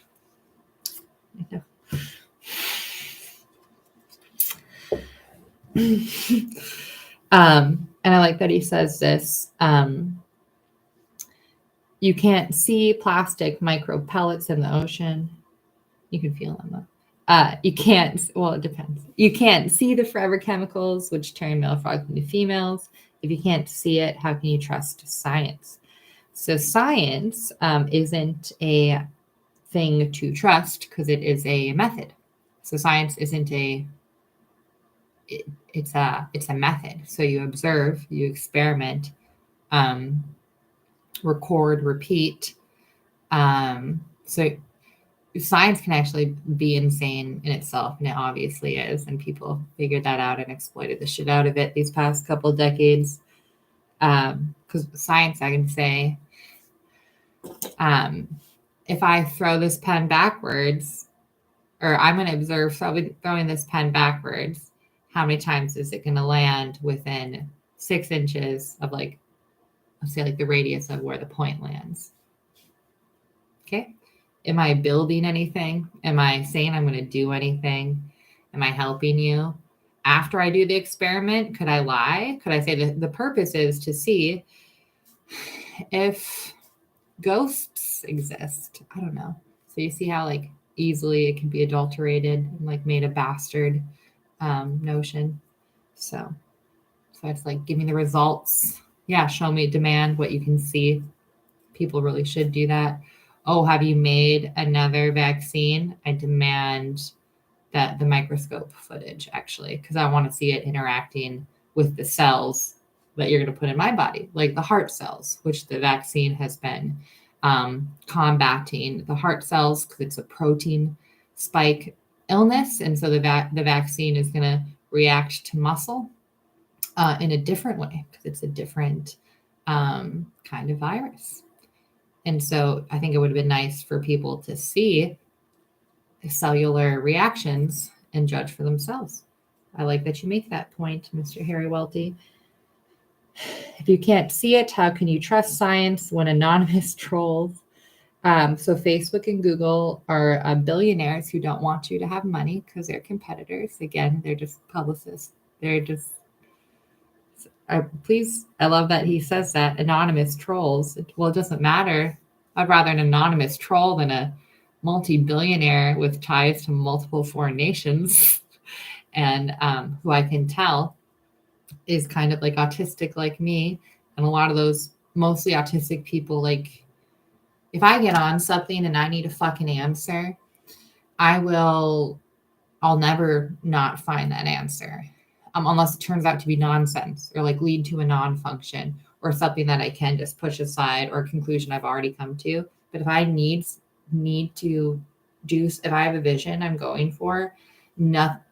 And I like that he says this. You can't see plastic micro pellets in the ocean. You can feel them though. You can't, well, it depends. You can't see the forever chemicals, which turn male frogs into females. If you can't see it, how can you trust science? So science isn't a thing to trust because it is a method. So science isn't it's a method. So you observe, you experiment, record, repeat. So science can actually be insane in itself, and it obviously is. And people figured that out and exploited the shit out of it these past couple of decades. Because science, I can say, if I throw this pen backwards, or I'm going to observe throwing this pen backwards, how many times is it going to land within 6 inches of, like, let's say, like the radius of where the point lands? Okay. Am I building anything? Am I saying I'm going to do anything? Am I helping you? After I do the experiment, could I lie? Could I say that the purpose is to see if ghosts exist? I don't know. So you see how, like, easily it can be adulterated and, like, made a bastard notion. So it's like, give me the results. Yeah, show me, demand what you can see. People really should do that. Oh, have you made another vaccine? I demand that the microscope footage, actually, because I want to see it interacting with the cells that you're going to put in my body, like the heart cells, which the vaccine has been combating the heart cells because it's a protein spike illness. And so the vaccine is going to react to muscle in a different way because it's a different kind of virus. And so I think it would have been nice for people to see the cellular reactions and judge for themselves. I like that you make that point, Mr. Harry Welty. If you can't see it, how can you trust science when anonymous trolls? So Facebook and Google are billionaires who don't want you to have money because they're competitors. Again, they're just publicists. They're just... I love that he says that, anonymous trolls. Well, it doesn't matter. I'd rather an anonymous troll than a multi-billionaire with ties to multiple foreign nations and who I can tell is kind of like autistic like me. And a lot of those mostly autistic people, like, if I get on something and I need a fucking answer, I'll never not find that answer. Unless it turns out to be nonsense or, like, lead to a non-function or something that I can just push aside or a conclusion I've already come to. But if I need to do, if I have a vision I'm going for,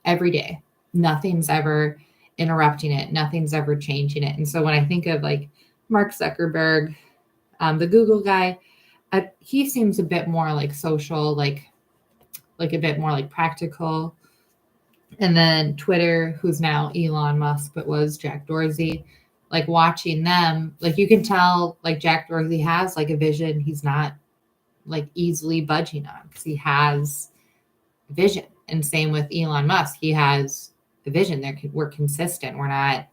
every day, nothing's ever interrupting it. Nothing's ever changing it. And so when I think of, like, Mark Zuckerberg, the Google guy, he seems a bit more like social, like a bit more like practical. And then Twitter, who's now Elon Musk, but was Jack Dorsey, like, watching them, like, you can tell, like, Jack Dorsey has, like, a vision he's not, like, easily budging on because he has vision. And same with Elon Musk. He has a vision. We're consistent. We're not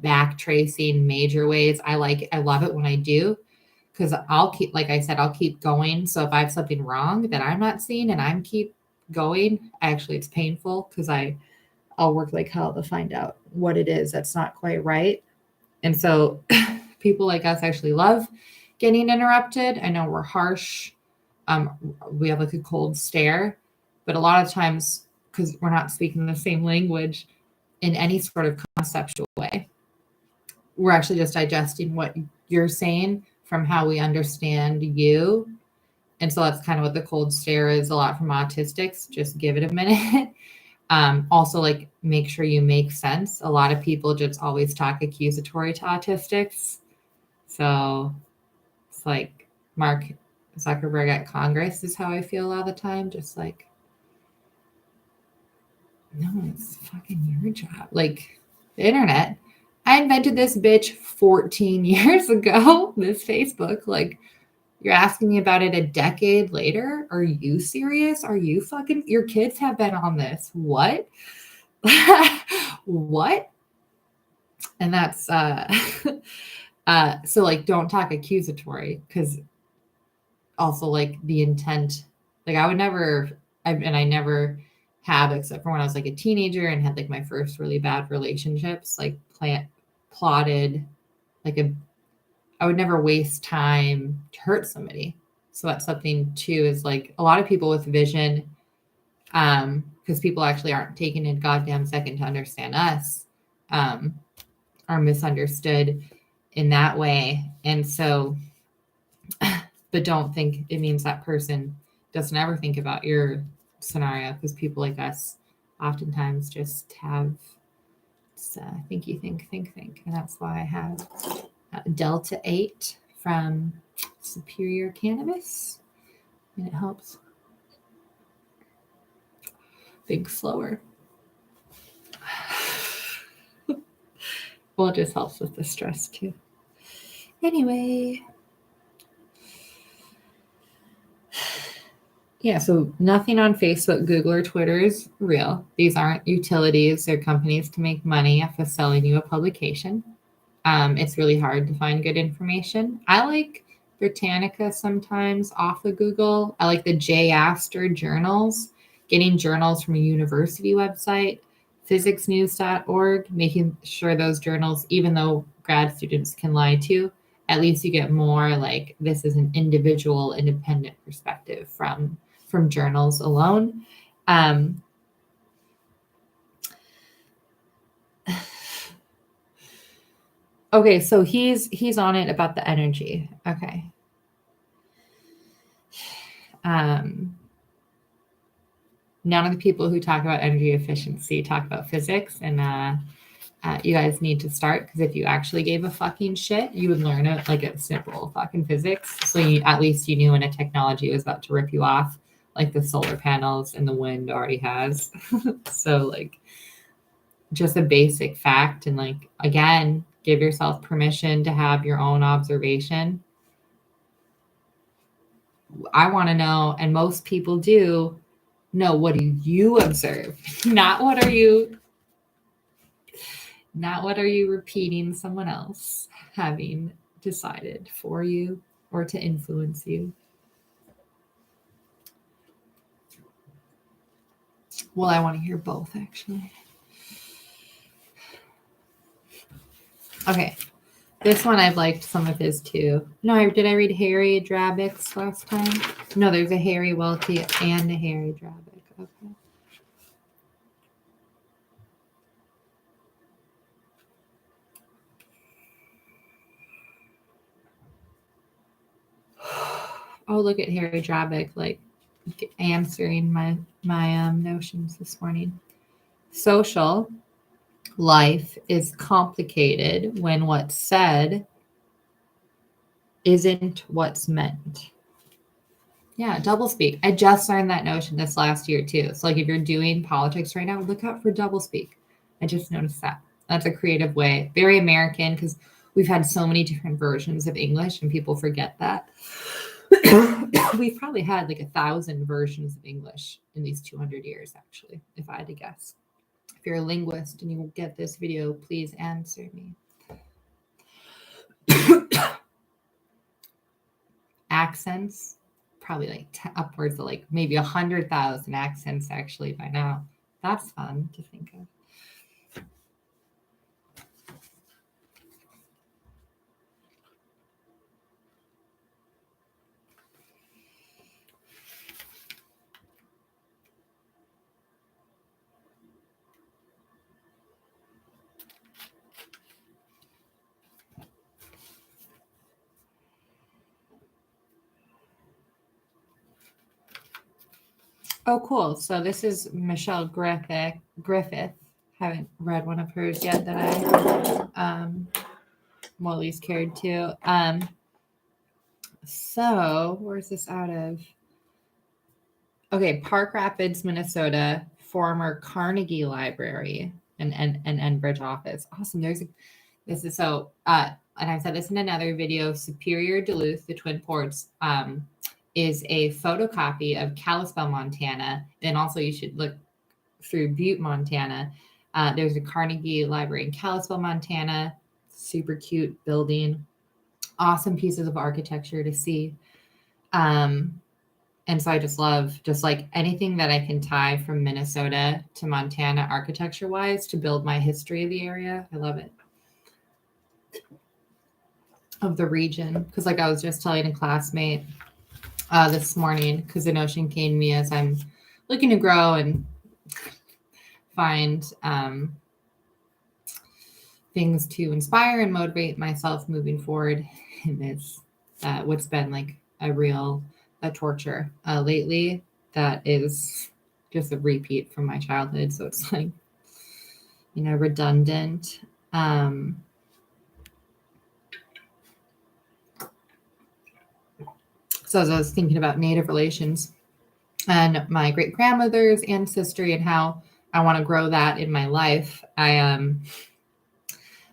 back tracing major ways. I love it when I do because I'll keep, like I said, I'll keep going. So if I have something wrong that I'm not seeing and I'm keep going, actually it's painful because I'll work like hell to find out what it is that's not quite right. And so people like us actually love getting interrupted. I know we're harsh. We have, like, a cold stare, but a lot of times, because we're not speaking the same language in any sort of conceptual way, we're actually just digesting what you're saying from how we understand you. And so that's kind of what the cold stare is a lot from autistics. Just give it a minute. Also, like, make sure you make sense. A lot of people just always talk accusatory to autistics. So it's like Mark Zuckerberg at Congress is how I feel a lot of the time. Just like, no, it's fucking your job. Like, the internet. I invented this bitch 14 years ago, this Facebook. Like, you're asking me about it a decade later? Are you serious? Are you fucking... Your kids have been on this. What? What? And that's so, like, don't talk accusatory because also, like, the intent, like, I would never I never have, except for when I was like a teenager and had like my first really bad relationships, like plotted like I would never waste time to hurt somebody. So that's something too, is like a lot of people with vision, because people actually aren't taking a goddamn second to understand us, are misunderstood in that way. And so, but don't think it means that person doesn't ever think about your scenario, because people like us oftentimes just have think you think. And that's why I have Delta 8 from Superior Cannabis, and it helps think slower. Well, it just helps with the stress too. Anyway. Yeah, so nothing on Facebook, Google, or Twitter is real. These aren't utilities. They're companies to make money off of selling you a publication. It's really hard to find good information. I like Britannica sometimes off of Google. I like the J. Astor journals, getting journals from a university website, physicsnews.org, making sure those journals, even though grad students can lie to, at least you get more like this is an individual, independent perspective from journals alone. Okay, so he's on it about the energy. Okay. None of the people who talk about energy efficiency talk about physics, and you guys need to start, because if you actually gave a fucking shit, you would learn it like a simple fucking physics. So at least you knew when a technology was about to rip you off, like the solar panels and the wind already has. So like just a basic fact, and like again, give yourself permission to have your own observation. I want to know, and most people do know, what do you observe? Not what are you repeating someone else having decided for you or to influence you. Well, I want to hear both, actually. Okay. This one, I've liked some of his too. No, did I read Harry Drabek's last time? No, there's a Harry Welty and a Harry Drabek. Okay. Oh, look at Harry Drabek, like answering my notions this morning. Social life is complicated when what's said isn't what's meant. Yeah, doublespeak. I just learned that notion this last year too. So like if you're doing politics right now, look out for doublespeak. I just noticed that. That's a creative way. Very American, because we've had so many different versions of English and people forget that. We've probably had like 1,000 versions of English in these 200 years, actually, if I had to guess. If you're a linguist and you get this video, please answer me. Accents, probably like upwards of like maybe 100,000 accents actually by now. That's fun to think of. Oh, cool. So this is Michelle Griffith. Haven't read one of hers yet that I well, at least cared to. So where's this out of? Okay, Park Rapids, Minnesota, former Carnegie Library and Enbridge office. Awesome. This is so and I said this in another video. Superior Duluth, the Twin Ports, is a photocopy of Kalispell, Montana. And also you should look through Butte, Montana. There's a Carnegie Library in Kalispell, Montana. Super cute building. Awesome pieces of architecture to see. And so I just love just like anything that I can tie from Minnesota to Montana architecture wise to build my history of the area. I love it. Of the region. Because like I was just telling a classmate this morning, because the notion came to me as I'm looking to grow and find things to inspire and motivate myself moving forward in this what's been like a torture lately that is just a repeat from my childhood. So it's like, redundant. So as I was thinking about Native relations and my great grandmother's ancestry and how I want to grow that in my life, I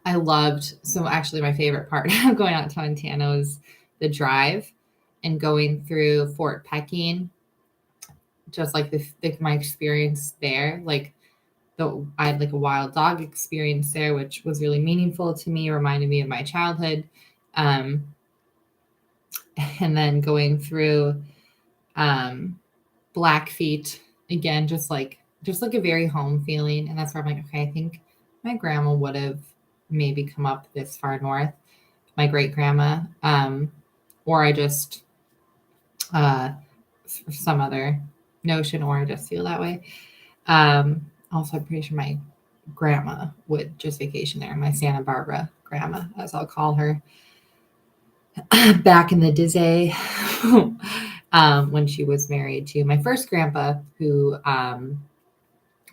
loved, so actually my favorite part of going out to Montana was the drive and going through Fort Peking, just like my experience there. Like I had like a wild dog experience there, which was really meaningful to me, reminded me of my childhood. And then going through Blackfeet again, just like a very home feeling. And that's where I'm like, okay, I think my grandma would have maybe come up this far north, my great grandma, or I just some other notion, or I just feel that way. Also, I'm pretty sure my grandma would just vacation there, my Santa Barbara grandma, as I'll call her, back in the day when she was married to my first grandpa, who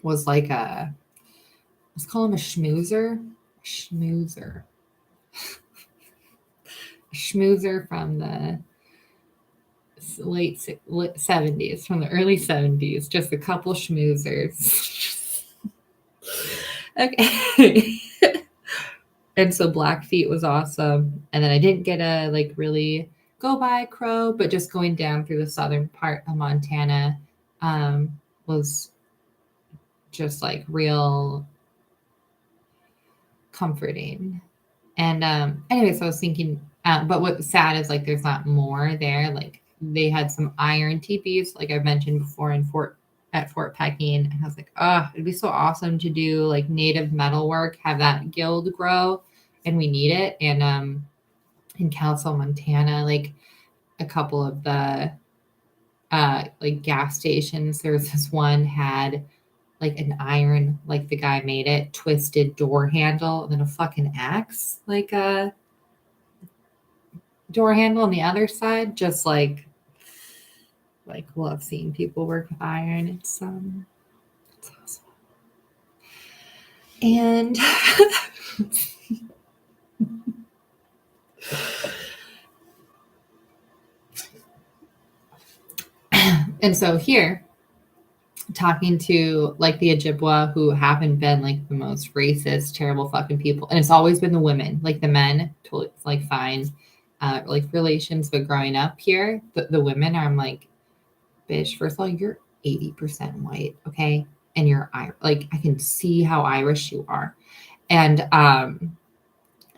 was like let's call him a schmoozer from the late 70s, from the early 70s, just a couple schmoozers. Okay. And so Blackfeet was awesome. And then I didn't get a like really go by Crow, but just going down through the southern part of Montana was just like real comforting. And anyways, I was thinking, but what's sad is like there's not more there. Like they had some iron teepees, like I've mentioned before, at Fort Peking. And I was like, oh, it'd be so awesome to do like native metal work, have that guild grow, and we need it. And in Kelso, Montana, like a couple of the like gas stations, there was this one had like an iron, like the guy made it, twisted door handle, and then a fucking axe, like a door handle on the other side. Just like love seeing people work with iron. It's awesome. And and so here, talking to like the Ojibwa, who haven't been like the most racist, terrible fucking people, and it's always been the women. Like the men, totally like fine, like relations. But growing up here, the women are, I'm like, bitch. First of all, you're 80% white, okay, and you're Irish. Like I can see how Irish you are, and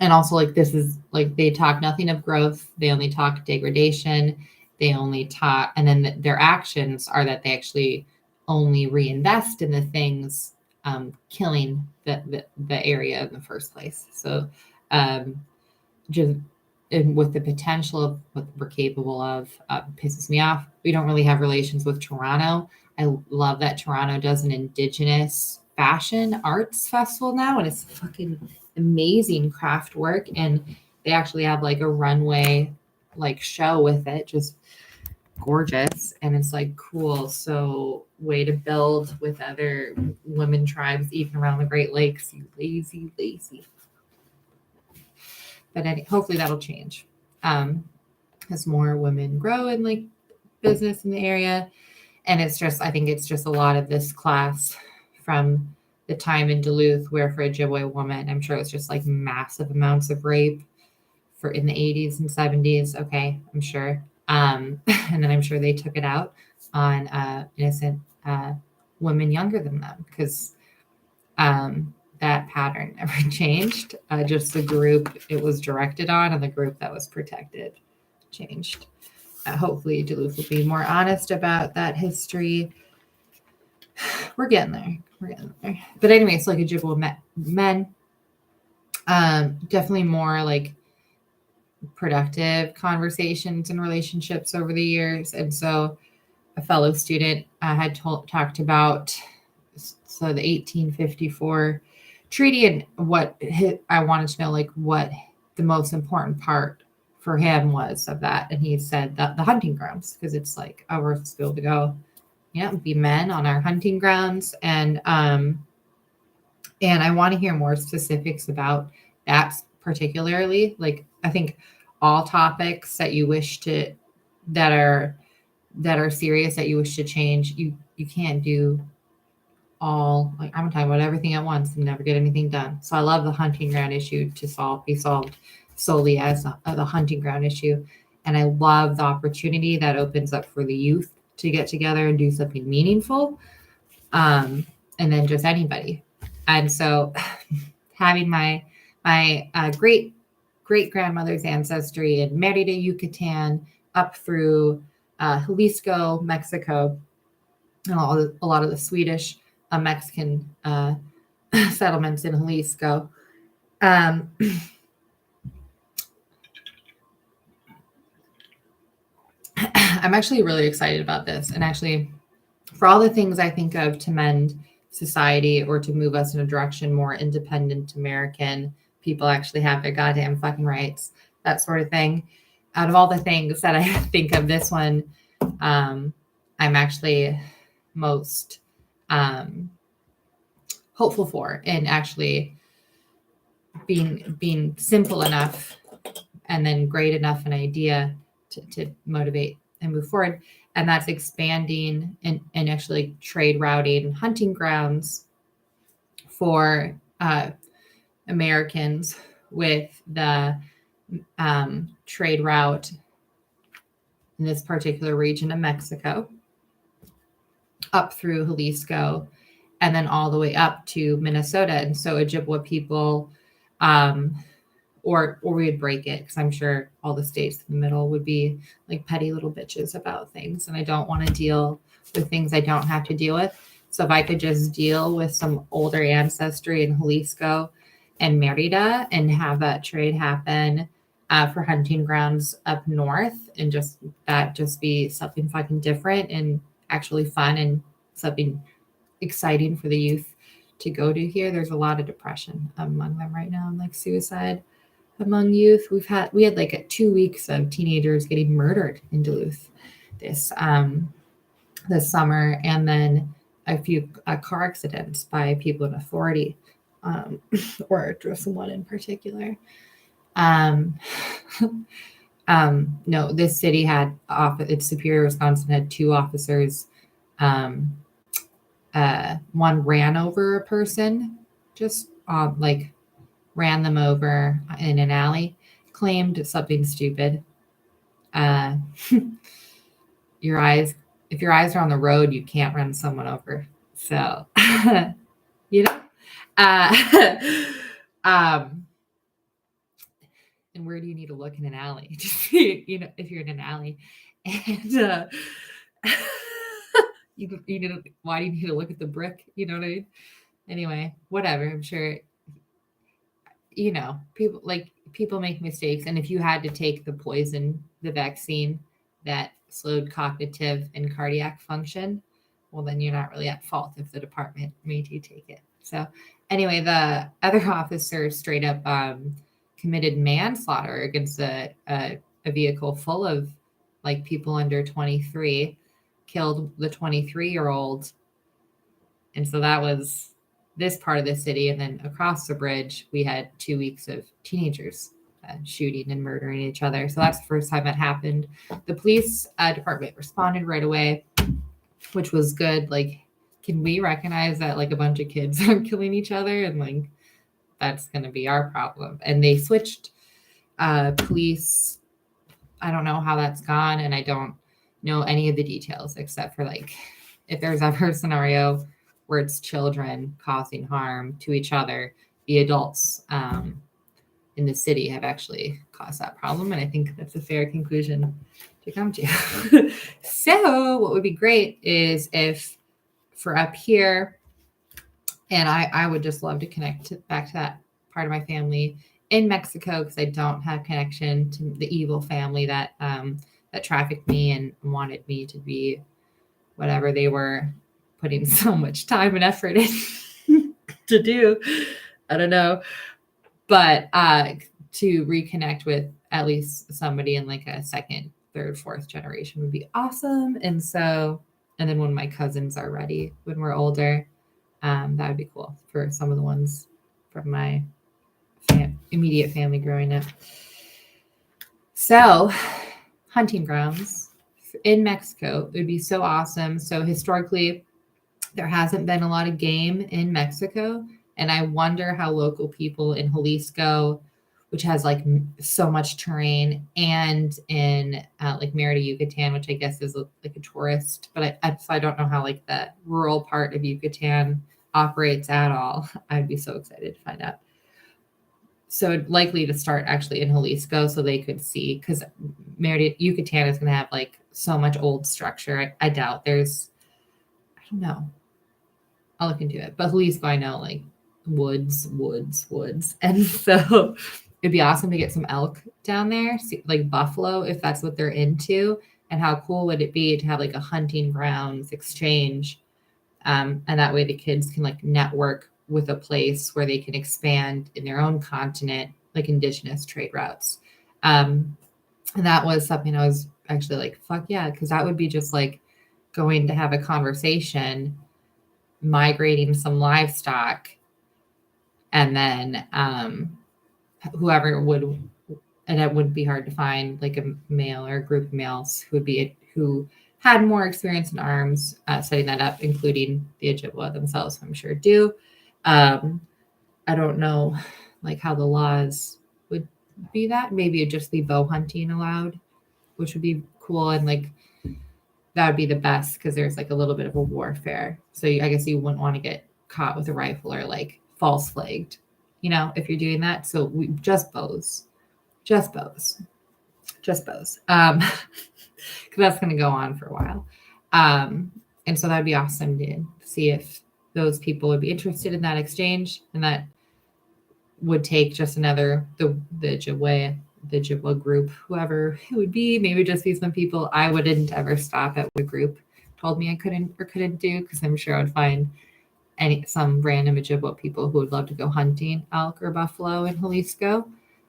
also like this is like they talk nothing of growth. They only talk degradation. They only talk, and then their actions are that they actually only reinvest in the things killing the area in the first place. So just and with the potential of what we're capable of, pisses me off. We don't really have relations with Toronto. I love that Toronto does an Indigenous fashion arts festival now, and it's fucking amazing craft work. And they actually have like a runway like show with it, just gorgeous. And it's like cool. So way to build with other women tribes, even around the Great Lakes. You lazy. But hopefully that'll change as more women grow in like business in the area. And it's just, I think it's just a lot of this class from the time in Duluth where for a Ojibwe woman, I'm sure it's just like massive amounts of rape for in the 80s and 70s. Okay, I'm sure. And then I'm sure they took it out on innocent women younger than them, because that pattern never changed. Just the group it was directed on and the group that was protected changed. hopefully Duluth will be more honest about that history. We're getting there. But anyway, it's like Ojibwa men, definitely more like productive conversations and relationships over the years. And so a fellow student had talked about the 1854 treaty and what I wanted to know, like what the most important part for him was of that. And he said that the hunting grounds, because it's like, oh, we're supposed to be able to go, be men on our hunting grounds. And I want to hear more specifics about that particularly. Like, I think all topics that you wish to, that are serious, that you wish to change, you can't do all, like, I'm talking about everything at once and never get anything done. So I love the hunting ground issue to be solved solely as the hunting ground issue. And I love the opportunity that opens up for the youth to get together and do something meaningful. And then just anybody. And so having my great grandmother's ancestry in Merida, Yucatan, up through Jalisco, Mexico, and a lot of the Swedish Mexican settlements in Jalisco. I'm actually really excited about this. And actually, for all the things I think of to mend society or to move us in a direction more independent American, people actually have their goddamn fucking rights, that sort of thing. Out of all the things that I think of, this one, I'm actually most hopeful for, and actually being simple enough and then great enough an idea to motivate and move forward. And that's expanding and actually trade routing hunting grounds for Americans with the trade route in this particular region of Mexico, up through Jalisco, and then all the way up to Minnesota. And so Ojibwa people, or we would break it, because I'm sure all the states in the middle would be like petty little bitches about things. And I don't want to deal with things I don't have to deal with. So if I could just deal with some older ancestry in Jalisco and Merida and have that trade happen for hunting grounds up north, and just be something fucking different and actually fun and something exciting for the youth to go to here. There's a lot of depression among them right now, and like suicide among youth. We had like 2 weeks of teenagers getting murdered in Duluth this summer, and then a few car accidents by people in authority, or just one in particular. No, this city had it's Superior, Wisconsin, had 2 officers. One ran over a person, just like ran them over in an alley, claimed something stupid. If your eyes are on the road, you can't run someone over. So, and where do you need to look in an alley? If you're in an alley, and why do you need to look at the brick? You know what I mean? Anyway, whatever. I'm sure, people make mistakes. And if you had to take the vaccine that slowed cognitive and cardiac function, well, then you're not really at fault if the department made you take it. So anyway, the other officer straight up committed manslaughter against a vehicle full of like people under 23, killed the 23-year-old. And so that was this part of the city. And then across the bridge, we had 2 weeks of teenagers shooting and murdering each other. So that's the first time that happened. The police department responded right away, which was good. Like, can we recognize that like a bunch of kids are killing each other, and like that's going to be our problem? And they switched police. I don't know how that's gone, and I don't know any of the details except for like if there's ever a scenario where it's children causing harm to each other, the adults in the city have actually caused that problem. And I think that's a fair conclusion to come to. So what would be great is if for up here, and I would just love to connect back to that part of my family in Mexico, because I don't have connection to the evil family that that trafficked me and wanted me to be whatever they were putting so much time and effort in to do. I don't know. But to reconnect with at least somebody in like a second, third, fourth generation would be awesome. And then when my cousins are ready, when we're older, that would be cool for some of the ones from my immediate family growing up. So hunting grounds in Mexico would be so awesome. So historically, there hasn't been a lot of game in Mexico. And I wonder how local people in Jalisco, which has like so much terrain, and in like Merida, Yucatan, which I guess is like a tourist, but I don't know how like the rural part of Yucatan operates at all. I'd be so excited to find out. So likely to start actually in Jalisco so they could see, because Merida, Yucatan is going to have like so much old structure. I doubt there's, I don't know. I'll look into it. But Jalisco, I know like woods. And so it'd be awesome to get some elk down there, like buffalo, if that's what they're into. And how cool would it be to have like a hunting grounds exchange? And that way the kids can like network with a place where they can expand in their own continent, like indigenous trade routes. And that was something I was actually like, fuck yeah, because that would be just like going to have a conversation, migrating some livestock, and then whoever would, and it wouldn't be hard to find like a male or a group of males who had more experience in arms, setting that up, including the Ojibwa themselves, I'm sure do. I don't know like how the laws would be that. Maybe it'd just be bow hunting allowed, which would be cool. And like, that would be the best because there's like a little bit of a warfare. So I guess you wouldn't want to get caught with a rifle or like false flagged, if you're doing that. So we just bows. Because that's going to go on for a while. And so that'd be awesome to see if those people would be interested in that exchange, and that would take just another, the Ojibwa group, whoever it would be, maybe just be some people I wouldn't ever stop at the group told me I couldn't do, because I'm sure I would find some random Ojibwa people who would love to go hunting elk or buffalo in Jalisco.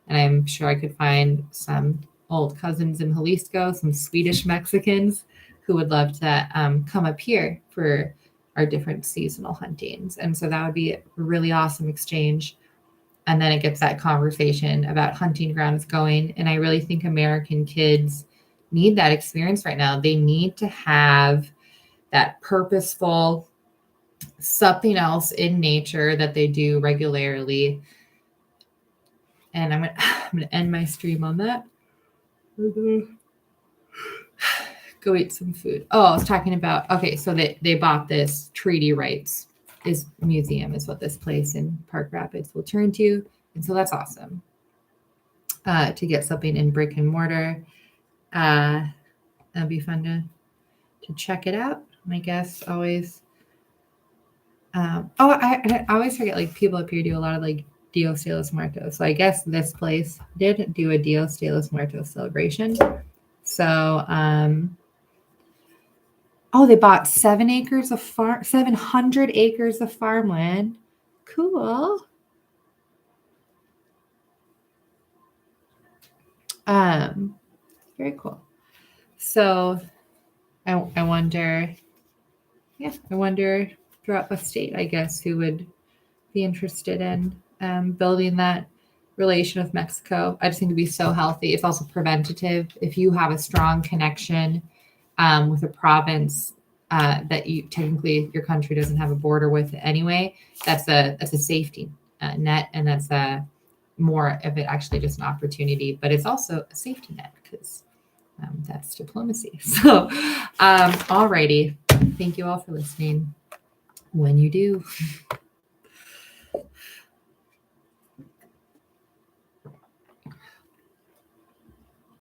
And I'm sure I could find some old cousins in Jalisco, some Swedish Mexicans who would love to come up here for our different seasonal huntings. And so that would be a really awesome exchange. And then it gets that conversation about hunting grounds going. And I really think American kids need that experience right now. They need to have that purposeful something else in nature that they do regularly. And I'm gonna end my stream on that. Go eat some food. Oh, I was talking about, okay, so they bought this treaty rights museum is what this place in Park Rapids will turn to. And so that's awesome to get something in brick and mortar. That'd be fun to check it out. My guests always, I always forget, like people up here do a lot of like Dios de los Muertos. So I guess this place did do a Dios de los Muertos celebration. So, they bought 700 acres of farmland. Cool. Very cool. So I wonder throughout the state, I guess, who would be interested in building that relation with Mexico. I just think it'd be so healthy. It's also preventative. If you have a strong connection with a province that technically your country doesn't have a border with anyway, that's a safety net, and that's more of it actually just an opportunity, but it's also a safety net because that's diplomacy. So alrighty, thank you all for listening. When you do.